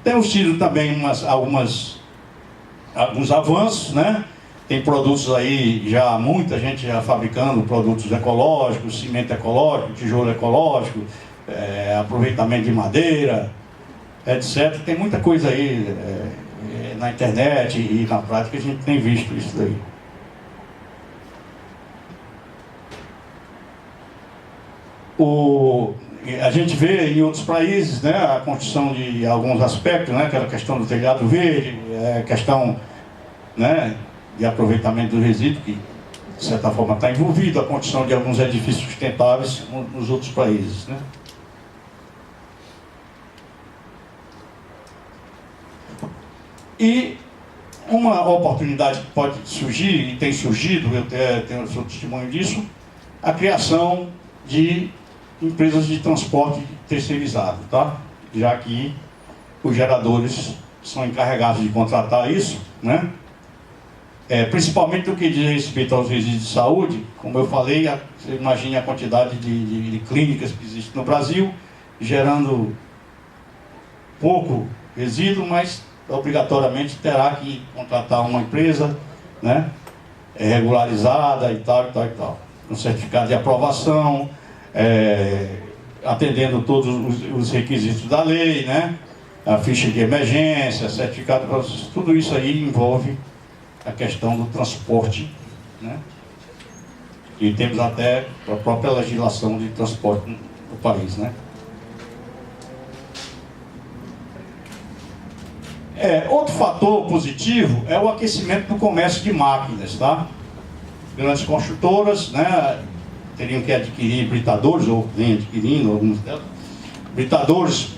Temos tido também alguns avanços, né? Tem produtos aí, já muita gente já fabricando produtos ecológicos, cimento ecológico, tijolo ecológico, aproveitamento de madeira, etc. Tem muita coisa aí na internet e na prática a gente tem visto isso daí. A gente vê em outros países, né, a construção de alguns aspectos, né, aquela questão do telhado verde, questão, né, de aproveitamento do resíduo, que de certa forma está envolvido, a construção de alguns edifícios sustentáveis nos outros países, né. E uma oportunidade que pode surgir, e tem surgido, eu sou testemunho disso, a criação de empresas de transporte terceirizado, tá? Já que os geradores são encarregados de contratar isso, né? Principalmente no que diz respeito aos resíduos de saúde, como eu falei, você imagine a quantidade de clínicas que existem no Brasil, gerando pouco resíduo, mas obrigatoriamente terá que contratar uma empresa, né? Regularizada e tal, com certificado de aprovação, atendendo todos os requisitos da lei, né? A ficha de emergência, certificado, tudo isso aí envolve a questão do transporte, né? E temos até a própria legislação de transporte no país, né? Outro fator positivo é o aquecimento do comércio de máquinas, tá? Grandes construtoras, né, teriam que adquirir britadores, ou vêm adquirindo alguns delas, britadores,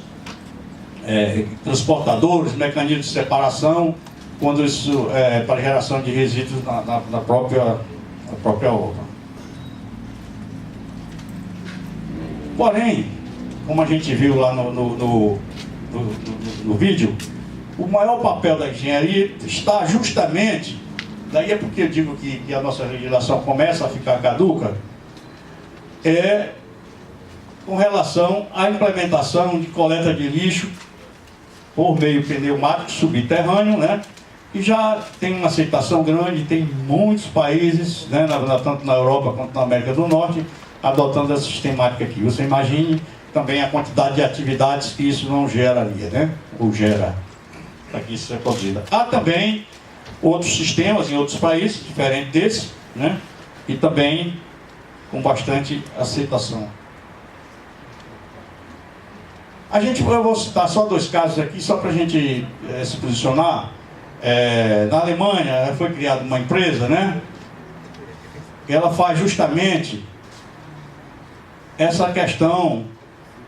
transportadores, mecanismos de separação, quando isso para geração de resíduos na própria obra. Porém, como a gente viu lá no vídeo, o maior papel da engenharia está justamente, daí é porque eu digo que a nossa legislação começa a ficar caduca, com relação à implementação de coleta de lixo por meio pneumático subterrâneo, né? E já tem uma aceitação grande, tem muitos países, né, tanto na Europa quanto na América do Norte, adotando essa sistemática aqui. Você imagine também a quantidade de atividades que isso não geraria, né? Ou gera, para que isso seja produzido. Há também outros sistemas em outros países, diferentes desse, né? E também com bastante aceitação. Eu vou citar só 2 casos aqui, só para a gente se posicionar. Na Alemanha foi criada uma empresa, né? Que ela faz justamente essa questão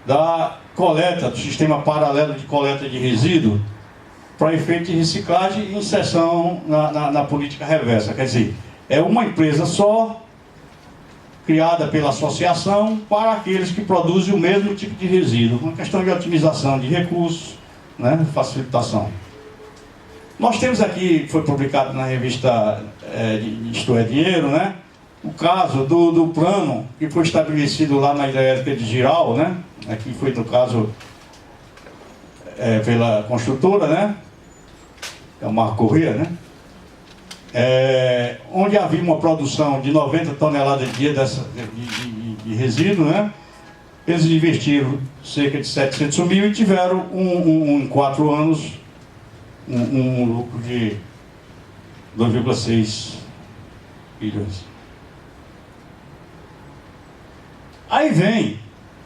da coleta, do sistema paralelo de coleta de resíduo, para efeito de reciclagem e inserção na política reversa. Quer dizer, é uma empresa só, criada pela associação, para aqueles que produzem o mesmo tipo de resíduo, uma questão de otimização de recursos, né, facilitação. Nós temos aqui, foi publicado na revista Isto é Dinheiro, né, o caso do plano que foi estabelecido lá na hidrelétrica de Jirau, né, aqui foi no caso pela construtora, né, é o Marco Corrêa, né, onde havia uma produção de 90 toneladas dia de resíduo, né? Eles investiram cerca de 700 mil e tiveram, em 4 anos, um lucro de 2,6 bilhões. Aí vem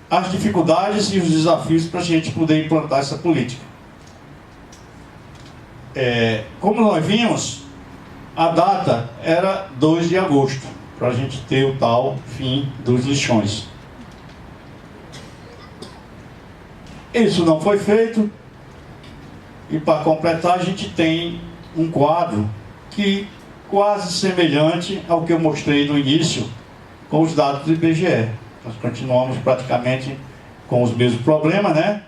as dificuldades e os desafios para a gente poder implantar essa política. Como nós vimos, a data era 2 de agosto, para a gente ter o tal fim dos lixões. Isso não foi feito, e para completar a gente tem um quadro que quase semelhante ao que eu mostrei no início com os dados do IBGE. Nós continuamos praticamente com os mesmos problemas, né?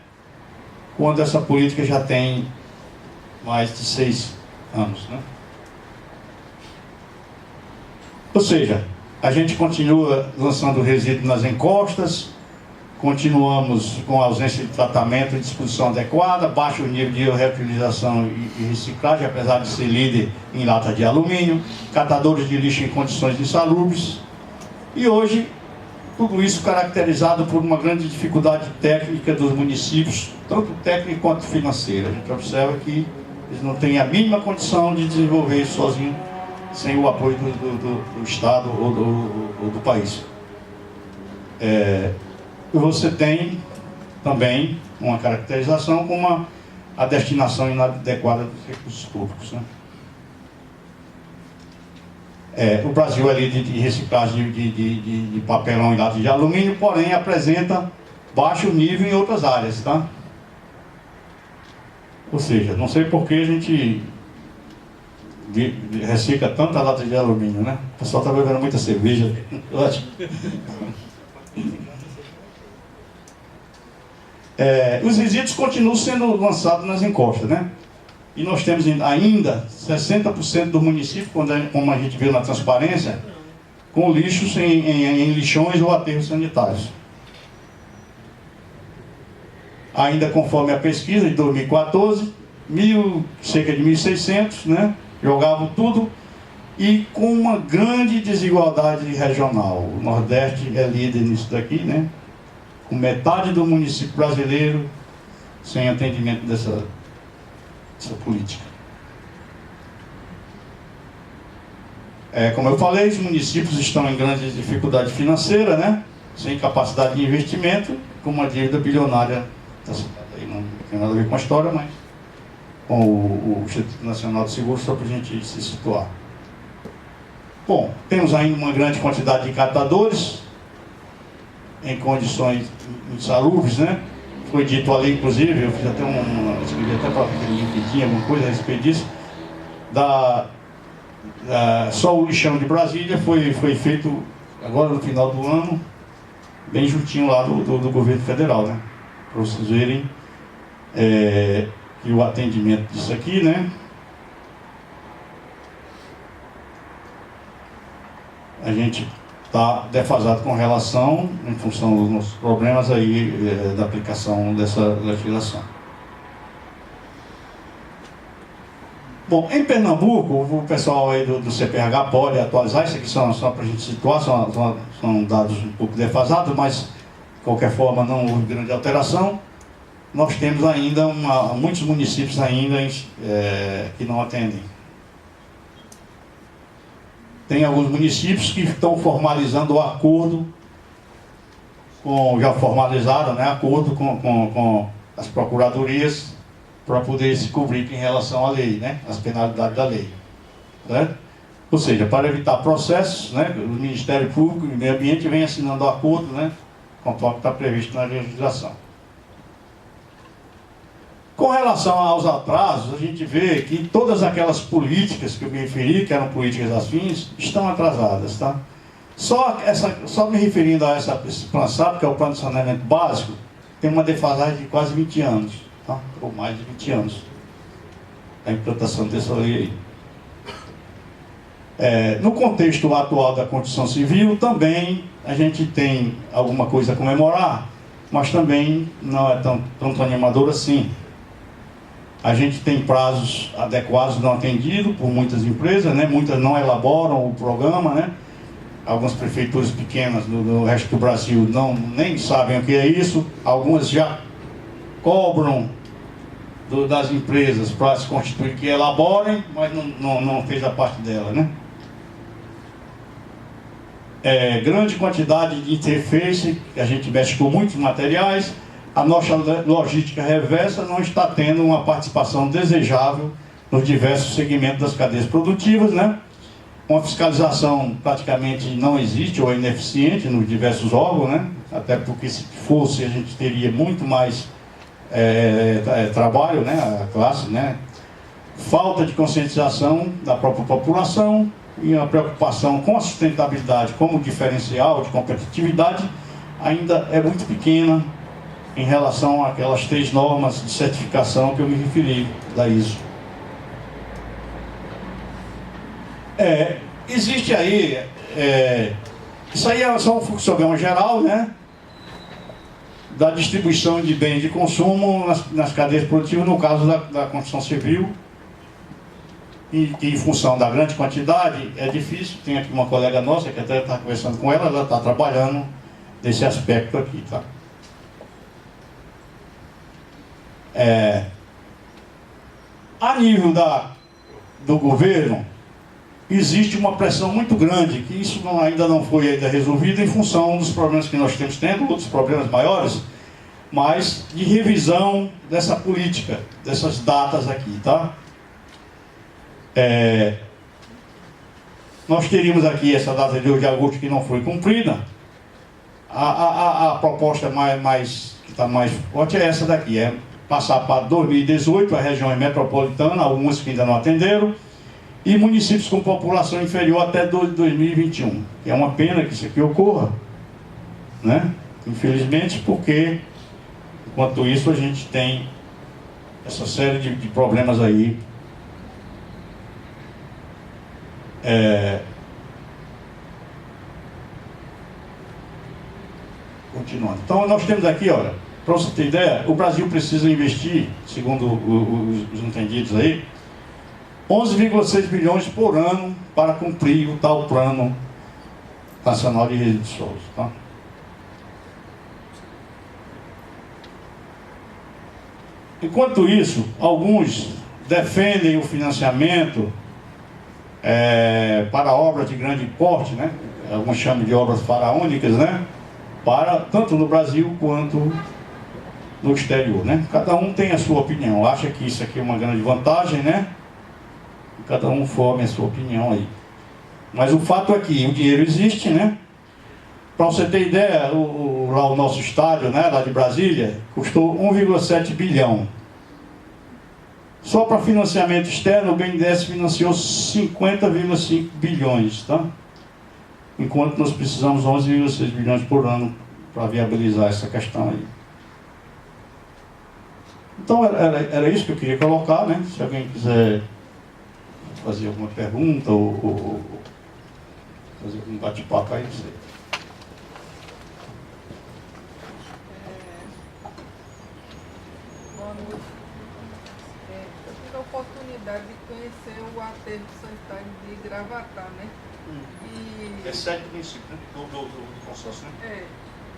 Quando essa política já tem mais de 6 anos, né? Ou seja, a gente continua lançando resíduo nas encostas, continuamos com a ausência de tratamento e disposição adequada, baixo nível de reutilização e reciclagem, apesar de ser líder em lata de alumínio, catadores de lixo em condições insalubres, e hoje tudo isso caracterizado por uma grande dificuldade técnica dos municípios, tanto técnica quanto financeira. A gente observa que eles não têm a mínima condição de desenvolver isso sozinho, sem o apoio do Estado ou do país. Você tem também uma caracterização com a destinação inadequada dos recursos públicos, né? O Brasil é líder de reciclagem de papelão e lata de alumínio, porém apresenta baixo nível em outras áreas, tá? Ou seja, não sei por que a gente recicla tanta lata de alumínio, né? O pessoal está bebendo muita cerveja. Os resíduos continuam sendo lançados nas encostas, né? E nós temos ainda 60% do município, como a gente viu na transparência, com lixos em lixões ou aterros sanitários. Ainda conforme a pesquisa de 2014, cerca de 1.600, né? Jogavam tudo e com uma grande desigualdade regional. O Nordeste é líder nisso daqui, né? Com metade do município brasileiro sem atendimento dessa política. Como eu falei, os municípios estão em grande dificuldade financeira, né? Sem capacidade de investimento, com uma dívida bilionária da cidade. Aí não tem nada a ver com a história, mas com o Instituto Nacional de Seguro, só para a gente se situar. Bom, temos ainda uma grande quantidade de catadores em condições insalubres, né? Foi dito ali, inclusive, eu fiz até escrevi até para aquele LinkedIn, alguma coisa a respeito disso, só o lixão de Brasília foi feito agora no final do ano, bem juntinho lá do governo federal, né? Para vocês verem que o atendimento disso aqui, né? A gente está defasado com relação, em função dos nossos problemas aí da aplicação dessa legislação. Bom, em Pernambuco, o pessoal aí do CPH pode atualizar, isso aqui só para a gente situar, são dados um pouco defasados, mas de qualquer forma não houve grande alteração. Nós temos ainda muitos municípios ainda que não atendem. Tem alguns municípios que estão formalizando o acordo, já formalizaram, né, acordo com as procuradorias para poder se cobrir em relação à lei, né, as penalidades da lei. Certo? Ou seja, para evitar processos, né, o Ministério Público e o Meio Ambiente vem assinando o acordo, né, conforme está previsto na legislação. Com relação aos atrasos, a gente vê que todas aquelas políticas que eu me referi, que eram políticas afins, estão atrasadas, tá? Só me referindo a esse plano SAP, que é o Plano de Saneamento Básico, tem uma defasagem de quase 20 anos, tá? Ou mais de 20 anos, a implantação dessa lei aí. No contexto atual da Constituição Civil, também a gente tem alguma coisa a comemorar, mas também não é tanto animador assim. A gente tem prazos adequados não atendidos por muitas empresas, né? Muitas não elaboram o programa, né? Algumas prefeituras pequenas no resto do Brasil nem sabem o que é isso. Algumas já cobram das empresas para se constituir que elaborem, mas não fez a parte dela, né? Grande quantidade de interface, que a gente mexe com muitos materiais. A nossa logística reversa não está tendo uma participação desejável nos diversos segmentos das cadeias produtivas, né? Uma fiscalização praticamente não existe ou é ineficiente nos diversos órgãos, né? Até porque se fosse a gente teria muito mais trabalho, né? A classe, né? Falta de conscientização da própria população e uma preocupação com a sustentabilidade como diferencial de competitividade ainda é muito pequena em relação àquelas 3 normas de certificação que eu me referi da ISO. Existe aí, isso aí é só um fluxograma geral, né? Da distribuição de bens de consumo nas cadeias produtivas, no caso da construção civil, e em função da grande quantidade, é difícil. Tem aqui uma colega nossa, que até está conversando com ela está trabalhando nesse aspecto aqui, tá? A nível do governo, existe uma pressão muito grande, que isso ainda não foi resolvido em função dos problemas que nós temos tendo, outros problemas maiores, mas de revisão dessa política, dessas datas aqui, tá? Nós teríamos aqui essa data de 8 de agosto que não foi cumprida. A proposta que está mais forte é essa daqui, passar para 2018, a região metropolitana, algumas que ainda não atenderam, e municípios com população inferior até 2021. É uma pena que isso aqui ocorra, né? Infelizmente, porque enquanto isso a gente tem essa série de problemas aí. Continuando. Então nós temos aqui, olha, para você ter ideia, o Brasil precisa investir, segundo os entendidos aí, 11,6 bilhões por ano para cumprir o tal Plano Nacional de Resíduos Sólidos, tá? Enquanto isso, alguns defendem o financiamento para obras de grande porte, né? Alguns chamam de obras faraônicas, né? Tanto no Brasil quanto no exterior, né? Cada um tem a sua opinião, acha que isso aqui é uma grande vantagem, né? Cada um forme a sua opinião aí. Mas o fato é que o dinheiro existe, né? Para você ter ideia, lá o nosso estádio, né, lá de Brasília, custou 1,7 bilhão. Só para financiamento externo, o BNDES financiou 50,5 bilhões, tá? Enquanto nós precisamos 11,6 bilhões por ano para viabilizar essa questão aí. Então era isso que eu queria colocar, né? Se alguém quiser fazer alguma pergunta ou fazer um bate-papo aí, não sei. Eu tive a oportunidade de conhecer o aterro sanitário de Gravatá, né? É 7 municípios, né? Do consórcio, né?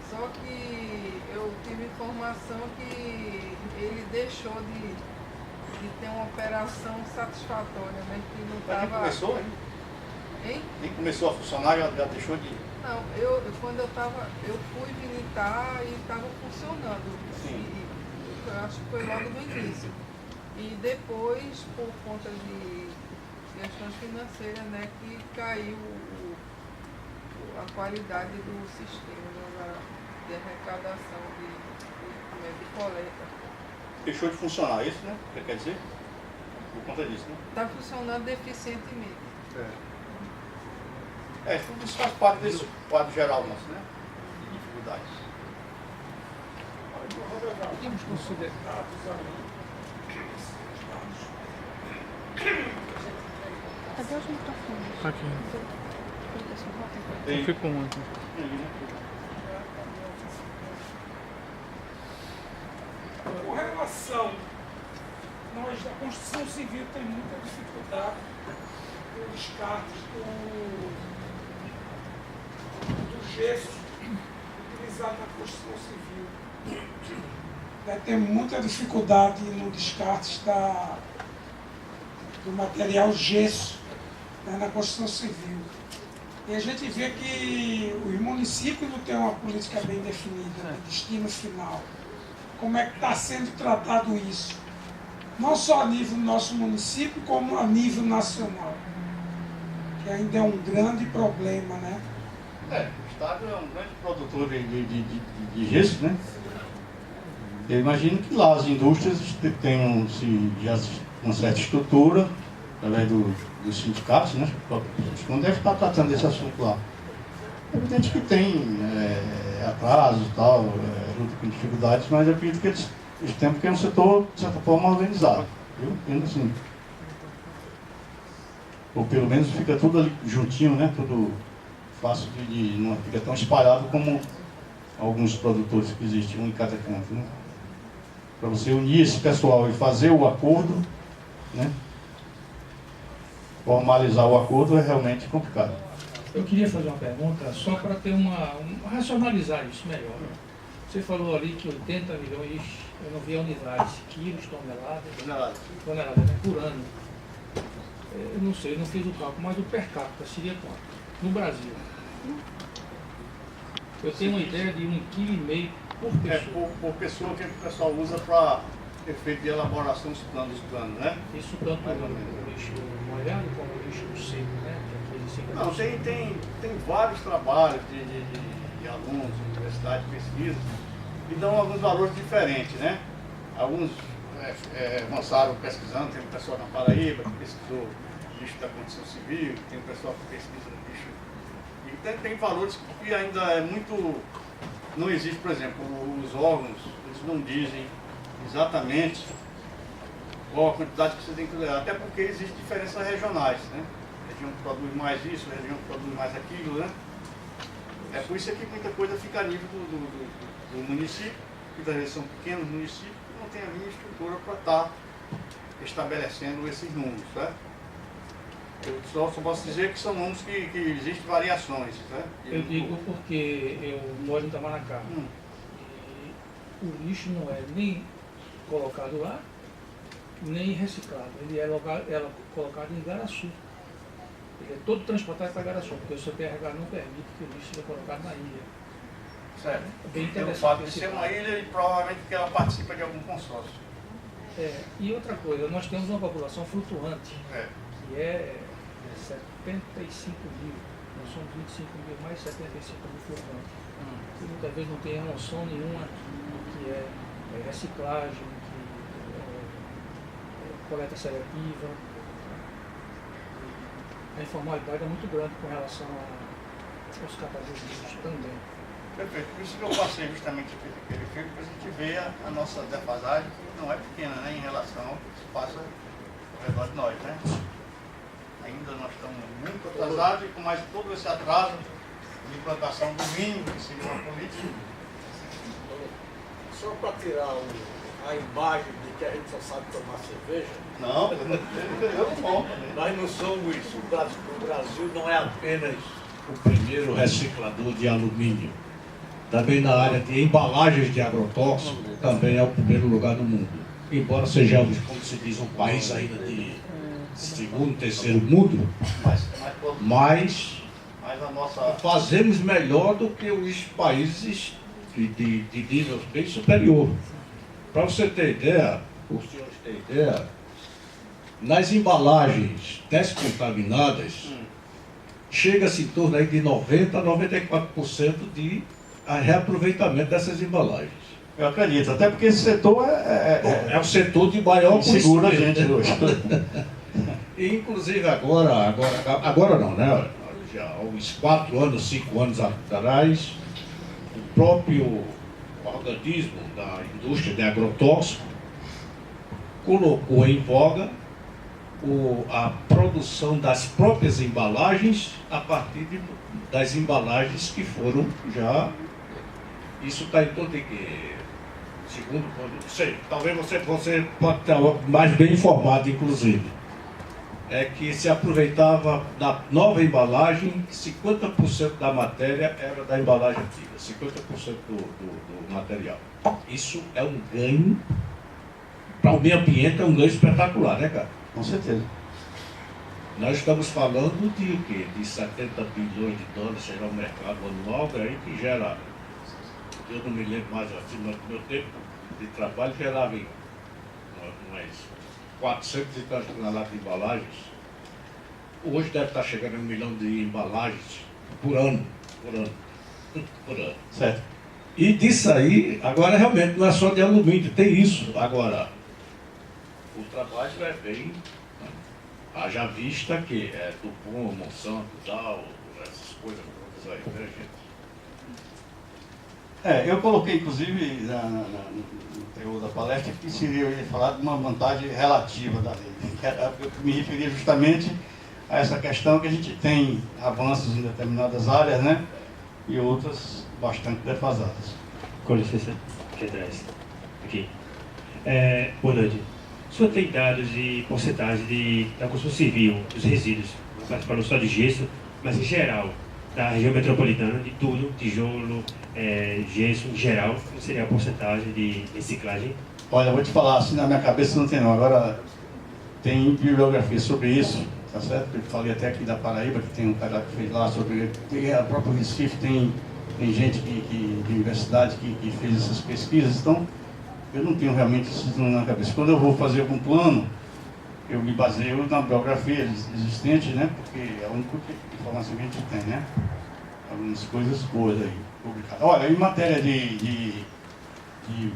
Só que eu tive informação que ele deixou de ter uma operação satisfatória, né? Que não estava... Nem começou, hein? Hein? Nem começou a funcionar, já deixou de... Não, quando eu fui visitar e estava funcionando. Sim. Eu acho que foi logo no início. E depois, por conta de questões financeiras, né, que caiu a qualidade do sistema, né, de arrecadação de coleta. Deixou de funcionar, isso, né? O que quer dizer? Por conta disso, né? Está funcionando deficientemente. Tudo isso faz parte desse quadro geral nosso, né? De dificuldades. Temos considerados Cadê os microfones? aqui. Tem. Eu fico com aqui. Com relação a construção civil tem muita dificuldade no descarte do gesso utilizado na construção civil. Tem muita dificuldade no descarte do material gesso, né, na construção civil. E a gente vê que os municípios não têm uma política bem definida de destino final. Como é que está sendo tratado isso? Não só a nível do nosso município, como a nível nacional. Que ainda é um grande problema, né? O Estado é um grande produtor de gesso, né? Eu imagino que lá as indústrias tenham já uma certa estrutura, através dos sindicatos, né? Não deve estar tratando desse assunto lá. É evidente que tem atrasos e tal, luta com dificuldades, mas eu acredito que eles têm porque é um setor, de certa forma, organizado. Eu entendo assim. Ou pelo menos fica tudo ali juntinho, né? Tudo fácil não fica tão espalhado como alguns produtores que existem, um em cada canto, né? Para você unir esse pessoal e fazer o acordo, né? Formalizar o acordo é realmente complicado. Eu queria fazer uma pergunta só para ter racionalizar isso melhor. Você falou ali que 80 milhões, eu não vi a unidade, quilos, toneladas, né, por ano. Eu não sei, eu não fiz o cálculo, mas o per capita seria quanto? No Brasil. Eu tenho uma ideia de 1,5 kg por pessoa. Por pessoa que o pessoal usa para efeito de elaboração dos planos, né? Isso tanto no lixo molhado como no lixo seco, né? Não, tem vários trabalhos de alunos, universidade de pesquisa, que dão alguns valores diferentes, né? Alguns avançaram pesquisando, tem um pessoal na Paraíba que pesquisou lixo da condição civil, tem um pessoal que pesquisa lixo. E tem valores que ainda é muito... Não existe, por exemplo, os órgãos, eles não dizem exatamente qual a quantidade que você tem que levar, até porque existem diferenças regionais, né? Região que produz mais isso, região que produz mais aquilo, né? É por isso que muita coisa fica a nível do município, que às vezes são pequenos municípios, que não tem a minha estrutura para estar estabelecendo esses números, né? Eu só posso dizer que são números que existem variações, né? Eu digo porque eu moro em Itamaracá. E o lixo não é nem colocado lá, nem reciclado. Ele é colocado em Igaraçu. Ele é todo transportado para Igaraçu, porque o CPRH não permite que o lixo seja colocado na ilha. Certo. É bem interessante. O fato de ser uma ilha e provavelmente porque ela participa de algum consórcio. E outra coisa, nós temos uma população flutuante, que é 75 mil. Nós somos 25 mil, mais 75 mil flutuantes. E muitas vezes não tem noção nenhuma do que é reciclagem, que coleta seletiva. A informalidade é muito grande com relação aos catadores de lixo também. Perfeito. Por isso que eu passei justamente aquele filme, para a gente ver a nossa defasagem, que não é pequena, né, em relação ao que se passa ao redor de nós, né? Ainda nós estamos muito atrasados e com mais todo esse atraso de implantação do mínimo que seria uma política. Só para tirar a imagem de que a gente só sabe tomar cerveja. Não, eu bom também. Nós não somos, o Brasil não é apenas o primeiro reciclador de alumínio. Também na área de embalagens de agrotóxicos, também é o primeiro lugar no mundo. Embora sejamos, como se diz, um país ainda de segundo, terceiro mundo, mas a nossa... fazemos melhor do que os países de nível bem superior. Para você ter ideia, os senhores terem ideia, nas embalagens descontaminadas, chega-se em torno aí de 90% a 94% de reaproveitamento dessas embalagens. Eu acredito, até porque esse setor é o setor de maior segura a gente hoje. E, inclusive agora não, né? Já há uns 4 anos, 5 anos atrás, o próprio organismo da indústria de agrotóxico colocou em voga a produção das próprias embalagens a partir das embalagens que foram já... Isso está em torno de segundo ponto, não sei, talvez você pode estar mais bem informado, inclusive, é que se aproveitava da nova embalagem, 50% da matéria era da embalagem antiga, 50% do material. Isso é um ganho, para o meio ambiente é um ganho espetacular, né, cara? Com certeza. Nós estamos falando de o quê? De 70 bilhões de dólares, será o mercado anual, aí que gera, eu não me lembro mais, assim, no meu tempo de trabalho gerava em umas 400 e tantas toneladas de embalagens. Hoje deve estar chegando a 1 milhão de embalagens por ano. Certo. E disso aí, agora realmente não é só de alumínio, tem isso. Agora, o trabalho é bem, haja vista que é Dupont, Monsanto, Dow, essas coisas todas aí, né, gente? Eu coloquei, inclusive, no teor da palestra, que seria, eu ia falar de uma vantagem relativa da lei. Eu me referia justamente a essa questão que a gente tem avanços em determinadas áreas, né? E outras bastante defasadas. Com licença, aqui atrás. Aqui. Boa noite. O senhor tem dados e porcentagem da construção civil, dos resíduos, falou só de gesso, mas em geral, da região metropolitana, de tudo, tijolo, gesso, em geral, qual seria a porcentagem de reciclagem? Olha, eu vou te falar, assim na minha cabeça não tem não. Agora, tem bibliografia sobre isso, tá certo? Eu falei até aqui da Paraíba, que tem um cara que fez lá sobre... A própria Recife tem gente de universidade que fez essas pesquisas, então eu não tenho realmente isso na cabeça. Quando eu vou fazer algum plano, eu me baseio na bibliografia existente, né? Porque é a única informação que a gente tem, né? Algumas coisas boas aí, publicadas. Olha, em matéria de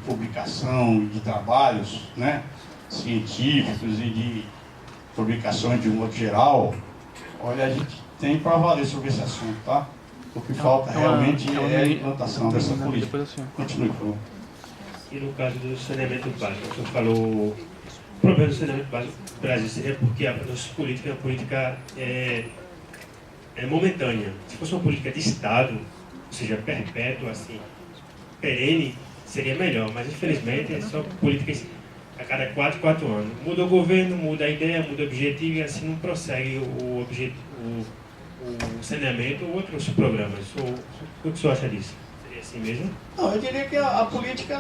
publicação, de trabalhos, né? Científicos e de publicações de um modo geral, olha, a gente tem para valer sobre esse assunto, tá? O que falta realmente é a implantação dessa política. Continue, por favor. E no caso do saneamento básico, o senhor falou, o problema do saneamento básico do Brasil seria porque a nossa política é uma política momentânea. Se fosse uma política de Estado, ou seja, perpétua, assim, perene, seria melhor, mas infelizmente é só políticas a cada 4 anos. Muda o governo, muda a ideia, muda o objetivo e assim não prossegue o saneamento ou outros programas. O que o senhor acha disso? Seria assim mesmo? Não, eu diria que a política,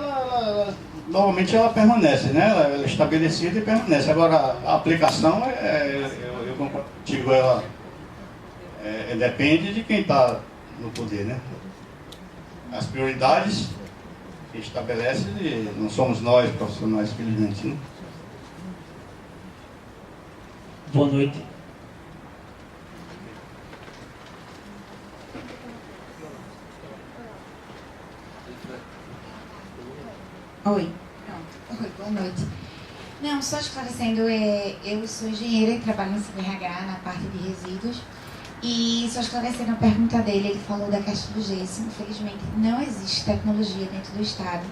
normalmente ela permanece, né? Ela é estabelecida e permanece. Agora, a aplicação, eu concordo contigo, ela depende de quem está no poder, né? As prioridades que estabelece, não somos nós profissionais, felizmente, né? Boa noite. Oi, boa noite. Não, só esclarecendo, eu sou engenheira e trabalho no CBRH na parte de resíduos. E só esclarecendo a pergunta dele, ele falou da questão do gesso. Infelizmente, não existe tecnologia dentro do Estado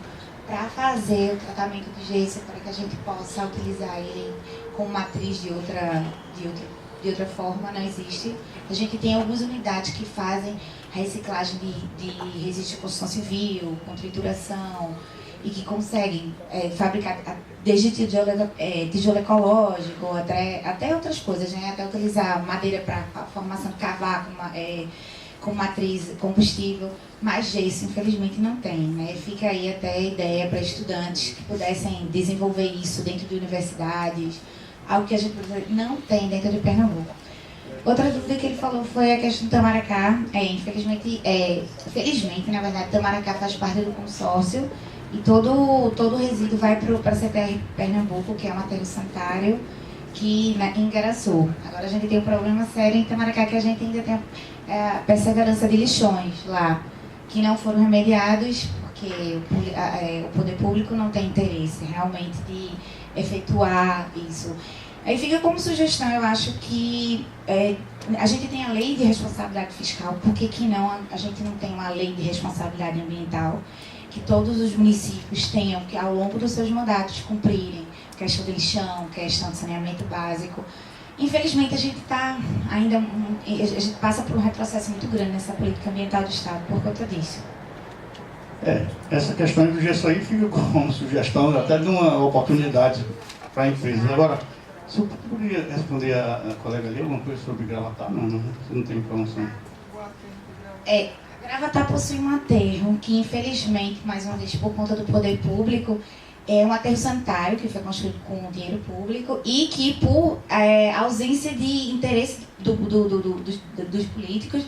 para fazer o tratamento do gesso para que a gente possa utilizar ele como matriz de outra forma, não existe. A gente tem algumas unidades que fazem reciclagem de resíduos de construção civil, com trituração, e que conseguem fabricar desde tijolo ecológico até outras coisas, né? Até utilizar madeira para a formação de cavaco com matriz combustível, mas gesso infelizmente não tem, né? Fica aí até a ideia para estudantes que pudessem desenvolver isso dentro de universidades, algo que a gente não tem dentro de Pernambuco. Outra dúvida que ele falou foi a questão do Tamaracá. Felizmente, na verdade, Tamaracá faz parte do consórcio e todo resíduo vai para a CTR Pernambuco, que é um aterro sanitário, que em Igaraçu. Agora a gente tem um problema sério em Tamaracá, que a gente ainda tem a perseverança de lixões lá, que não foram remediados, porque o poder público não tem interesse realmente de efetuar isso. Aí fica como sugestão, eu acho que a gente tem a lei de responsabilidade fiscal, por que não a gente não tem uma lei de responsabilidade ambiental, que todos os municípios tenham que ao longo dos seus mandatos cumprirem, questão de lixão, questão de saneamento básico. Infelizmente a gente passa por um retrocesso muito grande nessa política ambiental do Estado por conta disso. Essa questão do gesso aí fica como sugestão, até de uma oportunidade para a empresa. Agora, se eu poderia responder a colega ali alguma coisa sobre Gravatar? Não, você não tem informação. Gravatar possui um aterro que, infelizmente, mais uma vez, por conta do poder público, é um aterro sanitário que foi construído com dinheiro público e que, por ausência de interesse dos políticos,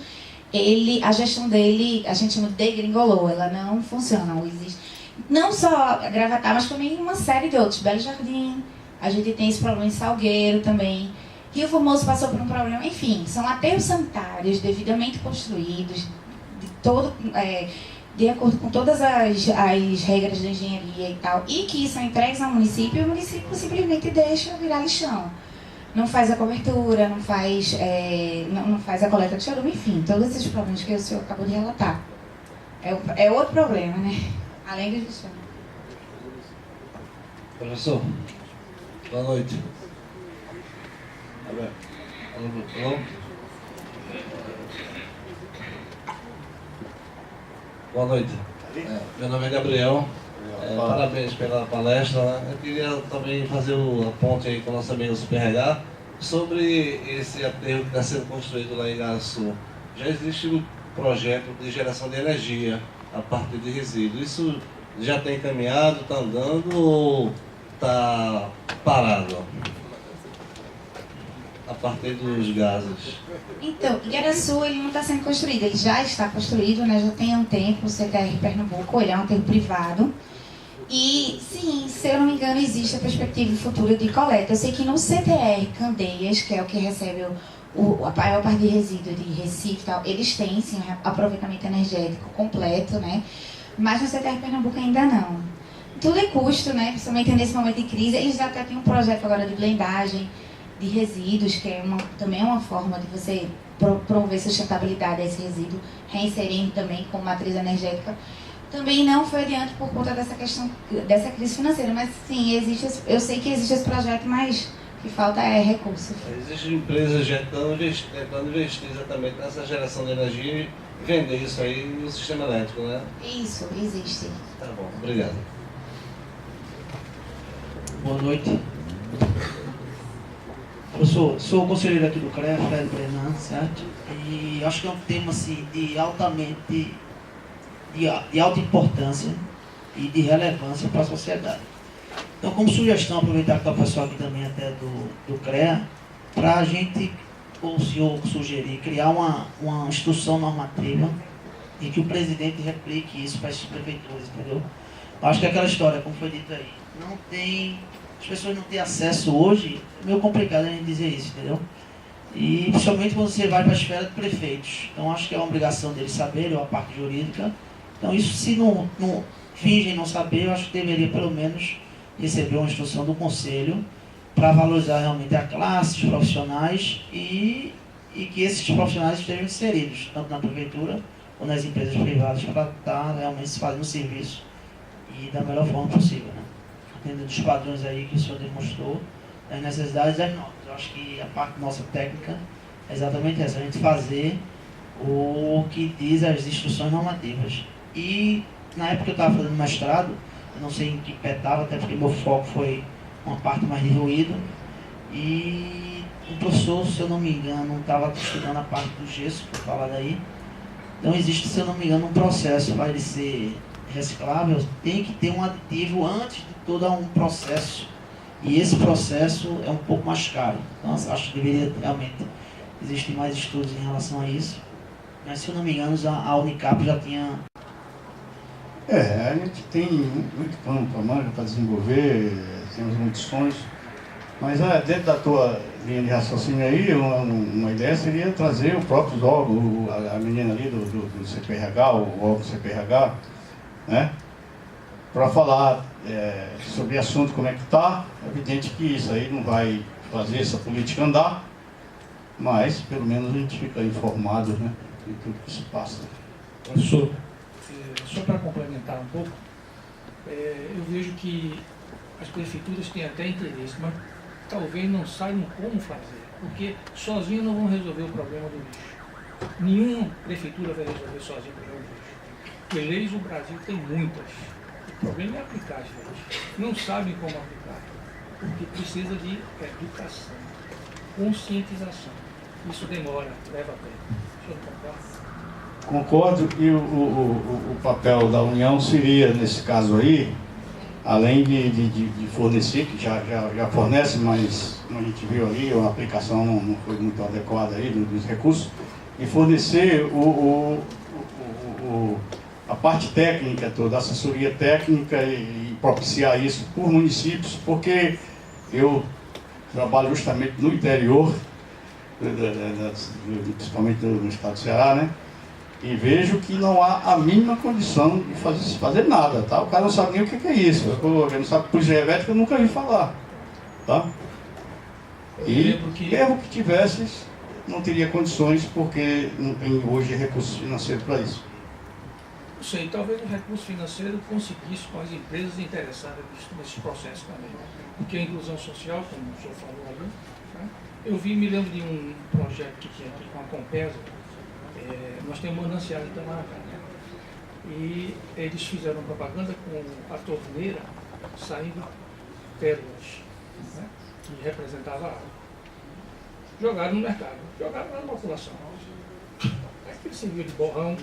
a gestão dele, a gente chama de degringolou, ela não funciona, não existe. Não só a Gravatar, mas também uma série de outros. Belo Jardim, a gente tem esse problema em Salgueiro também. Rio Formoso passou por um problema, enfim, são aterros sanitários devidamente construídos, de acordo com todas as regras da engenharia e tal, e que são entregues ao município, e o município simplesmente deixa virar lixão. Não faz a cobertura, não faz a coleta de chorume, enfim, todos esses problemas que o senhor acabou de relatar. É outro problema, né? Além do lixão. Professor, boa noite. Alô? Boa noite. Meu nome é Gabriel. Parabéns pela palestra. Eu queria também fazer a ponte aí com o nosso amigo SuperRH sobre esse aterro que está sendo construído lá em Igaraçu. Já existe um projeto de geração de energia a partir de resíduos. Isso já está encaminhado, está andando ou está parado? A partir dos gases. Então, Igaraçu, ele não está sendo construído, ele já está construído, né? Já tem um tempo, o CTR Pernambuco, ele é um aterro privado. E, sim, se eu não me engano, existe a perspectiva futura de coleta. Eu sei que no CTR Candeias, que é o que recebe a maior parte de resíduo de Recife e tal, eles têm, sim, aproveitamento energético completo, né? Mas no CTR Pernambuco ainda não. Tudo é custo, né? Principalmente nesse momento de crise. Eles até têm um projeto agora de blendagem de resíduos, que também é uma forma de você promover sustentabilidade a esse resíduo, reinserindo também com matriz energética. Também não foi adiante por conta dessa questão, dessa crise financeira, mas sim, eu sei que existe esse projeto, mas o que falta é recurso. Existem empresas já tentando investir exatamente nessa geração de energia e vender isso aí no sistema elétrico, né? Isso, existe. Tá bom, obrigado. Boa noite. Eu sou conselheiro aqui do CREA, Fred Brenan, certo? E acho que é um tema assim, de alta importância e de relevância para a sociedade. Então, como sugestão, aproveitar que está o pessoal aqui também até do CREA, para a gente, ou o senhor sugerir, criar uma instrução normativa e que o presidente replique isso para as prefeituras, entendeu? Eu acho que é aquela história, como foi dito aí, as pessoas não têm acesso hoje, é meio complicado a gente dizer isso, entendeu? E principalmente quando você vai para a esfera de prefeitos. Então acho que é uma obrigação deles saberem, ou a parte jurídica. Então isso, se não fingem não saber, eu acho que deveria pelo menos receber uma instrução do conselho para valorizar realmente a classe, os profissionais e que esses profissionais estejam inseridos, tanto na prefeitura ou nas empresas privadas, para estar realmente fazendo o serviço e da melhor forma possível, né? Dentro dos padrões aí que o senhor demonstrou, das necessidades das normas. Eu acho que a parte nossa técnica é exatamente essa, a gente fazer o que diz as instruções normativas. E na época que eu estava fazendo mestrado, eu não sei em que pé estava, até porque meu foco foi uma parte mais de ruído, e o professor, se eu não me engano, estava estudando a parte do gesso, que eu falar daí. Então existe, se eu não me engano, um processo para ele ser reciclável, tem que ter um aditivo antes de todo um processo, e esse processo é um pouco mais caro. Então acho que deveria realmente existir mais estudos em relação a isso, mas se eu não me engano a Unicap já tinha... A gente tem muito plano para manga para desenvolver, temos muitos sonhos, mas dentro da tua linha de raciocínio aí, uma ideia seria trazer o próprio órgão, a menina ali do CPRH, o órgão CPRH, né? Para falar sobre o assunto, como é que está. É evidente que isso aí não vai fazer essa política andar, mas pelo menos a gente fica informado, né, de tudo que se passa. Professor, só para complementar um pouco, eu vejo que as prefeituras têm até interesse, mas talvez não saibam como fazer, porque sozinhos não vão resolver o problema do lixo. Nenhuma prefeitura vai resolver sozinha o problema do lixo. Porque leis o Brasil tem muitas. O problema é aplicar as leis. Não sabem como aplicar. Porque precisa de educação, conscientização. Isso demora, leva tempo. O senhor não concorda? Concordo, e o papel da União seria, nesse caso aí, além de fornecer, que já fornece, mas como a gente viu ali, a aplicação não foi muito adequada aí dos recursos, e fornecer a parte técnica toda, a assessoria técnica e propiciar isso por municípios, porque eu trabalho justamente no interior, principalmente no estado do Ceará, né? E vejo que não há a mínima condição de fazer nada, tá? O cara não sabe nem o que é isso. Ele não sabe que polícia elétrica, eu nunca ouvi falar, tá? E mesmo que tivesse, não teria condições, porque não tem hoje recurso financeiro para isso. Não sei, talvez o recurso financeiro conseguisse com as empresas interessadas nesses processos também. Porque a inclusão social, como o senhor falou ali, né? Eu me lembro de um projeto que tinha aqui com a Compesa. Nós temos um manancial de Itamaracá, né? E eles fizeram propaganda com a torneira saindo pérolas, né? Que representava a água. Jogaram no mercado, jogaram na população. Aquilo serviu de borrão,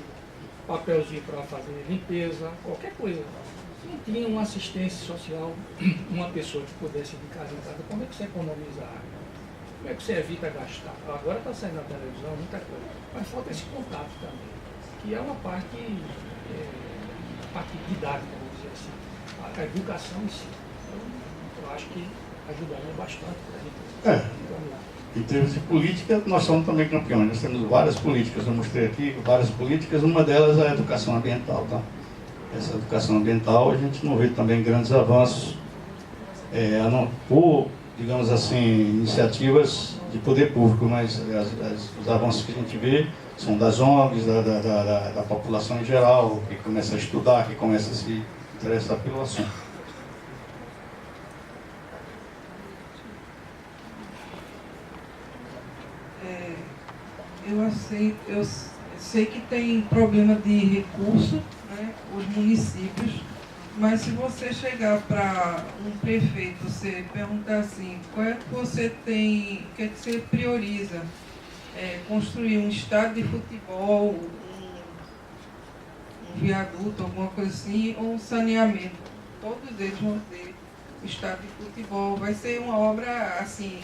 papelzinho para fazer limpeza, qualquer coisa. Não tinha uma assistência social, uma pessoa que pudesse de casa em casa. Como é que você economiza água? Como é que você evita gastar? Agora está saindo na televisão muita coisa, mas falta esse contato também, que é uma parte, didática, vamos dizer assim, a educação em si. Então, eu acho que ajudaria bastante para a gente. Em termos de política, nós somos também campeões. Nós temos várias políticas, eu mostrei aqui várias políticas, uma delas é a educação ambiental, tá? Essa educação ambiental a gente não vê também grandes avanços, por, digamos assim, iniciativas de poder público, mas os avanços que a gente vê são das ONGs, da população em geral, que começa a estudar, que começa a se interessar pelo assunto. Eu sei que tem problema de recurso, né, os municípios, mas se você chegar para um prefeito, você perguntar assim, qual é que você tem, o que é que você prioriza? Construir um estádio de futebol, um viaduto, alguma coisa assim, ou um saneamento. Todos eles vão ter estádio de futebol. Vai ser uma obra assim,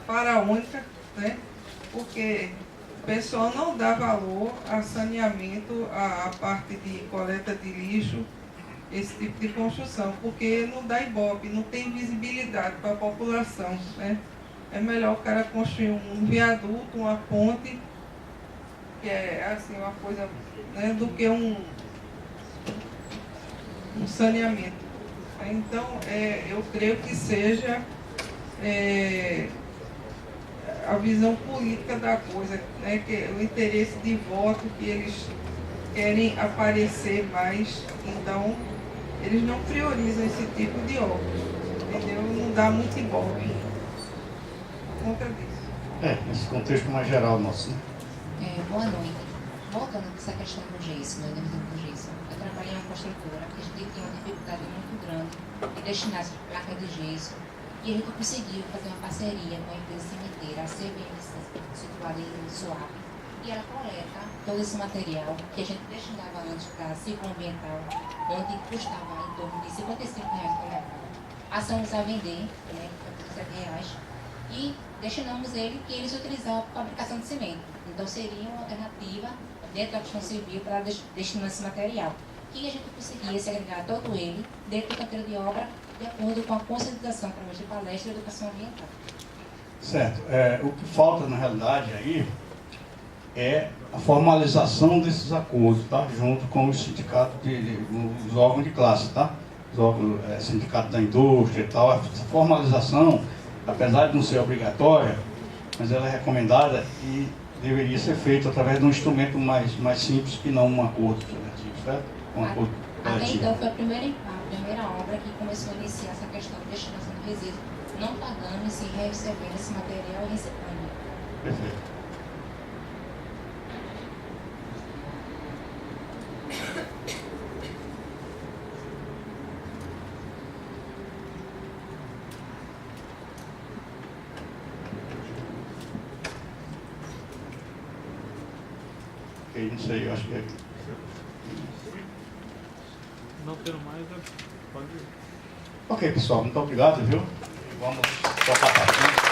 faraônica, né? Porque o pessoal não dá valor a saneamento, a parte de coleta de lixo, esse tipo de construção, porque não dá ibope, não tem visibilidade para a população, né? É melhor o cara construir um viaduto, uma ponte, que é assim, uma coisa, né, do que um saneamento. Então, eu creio que seja a visão política da coisa, né, que é o interesse de voto, que eles querem aparecer mais, então eles não priorizam esse tipo de obra, entendeu? Não dá muito ibope por conta disso. Nesse contexto mais geral nosso, né? Boa noite. Voltando a essa questão do gesso, né, do gesso. Eu trabalhei em uma construtora que a gente tinha uma dificuldade muito grande de destinar as placas de gesso. E a gente conseguiu fazer uma parceria com a empresa cemitéria, a CBMC, situada em Suape, e ela coleta todo esse material que a gente destinava antes para ciclo ambiental, onde custava em torno de R$ 55 por tonelada. Passamos a vender, né, por R$ 7, e destinamos ele que eles utilizavam para fabricação de cimento. Então seria uma alternativa dentro da construção civil para destinar esse material. E a gente conseguia segregar todo ele dentro do canteiro de obra, de acordo com a conscientização através de palestra e educação ambiental. Certo. O que falta, na realidade, aí é a formalização desses acordos, tá? Junto com os sindicatos, os órgãos de classe, tá? Os órgãos, sindicato da indústria e tal. Essa formalização, apesar de não ser obrigatória, mas ela é recomendada e deveria ser feita através de um instrumento mais simples que não um acordo coletivo, certo? Um acordo Até coletivo. então foi a primeira obra que começou a iniciar essa questão de destinação de resíduos, não pagando e se recebendo esse material e reciclando. Perfeito. Ok, não sei, eu acho que é. Não tendo mais, pode ir. Ok, pessoal, muito obrigado, viu? Vamos tocar para frente.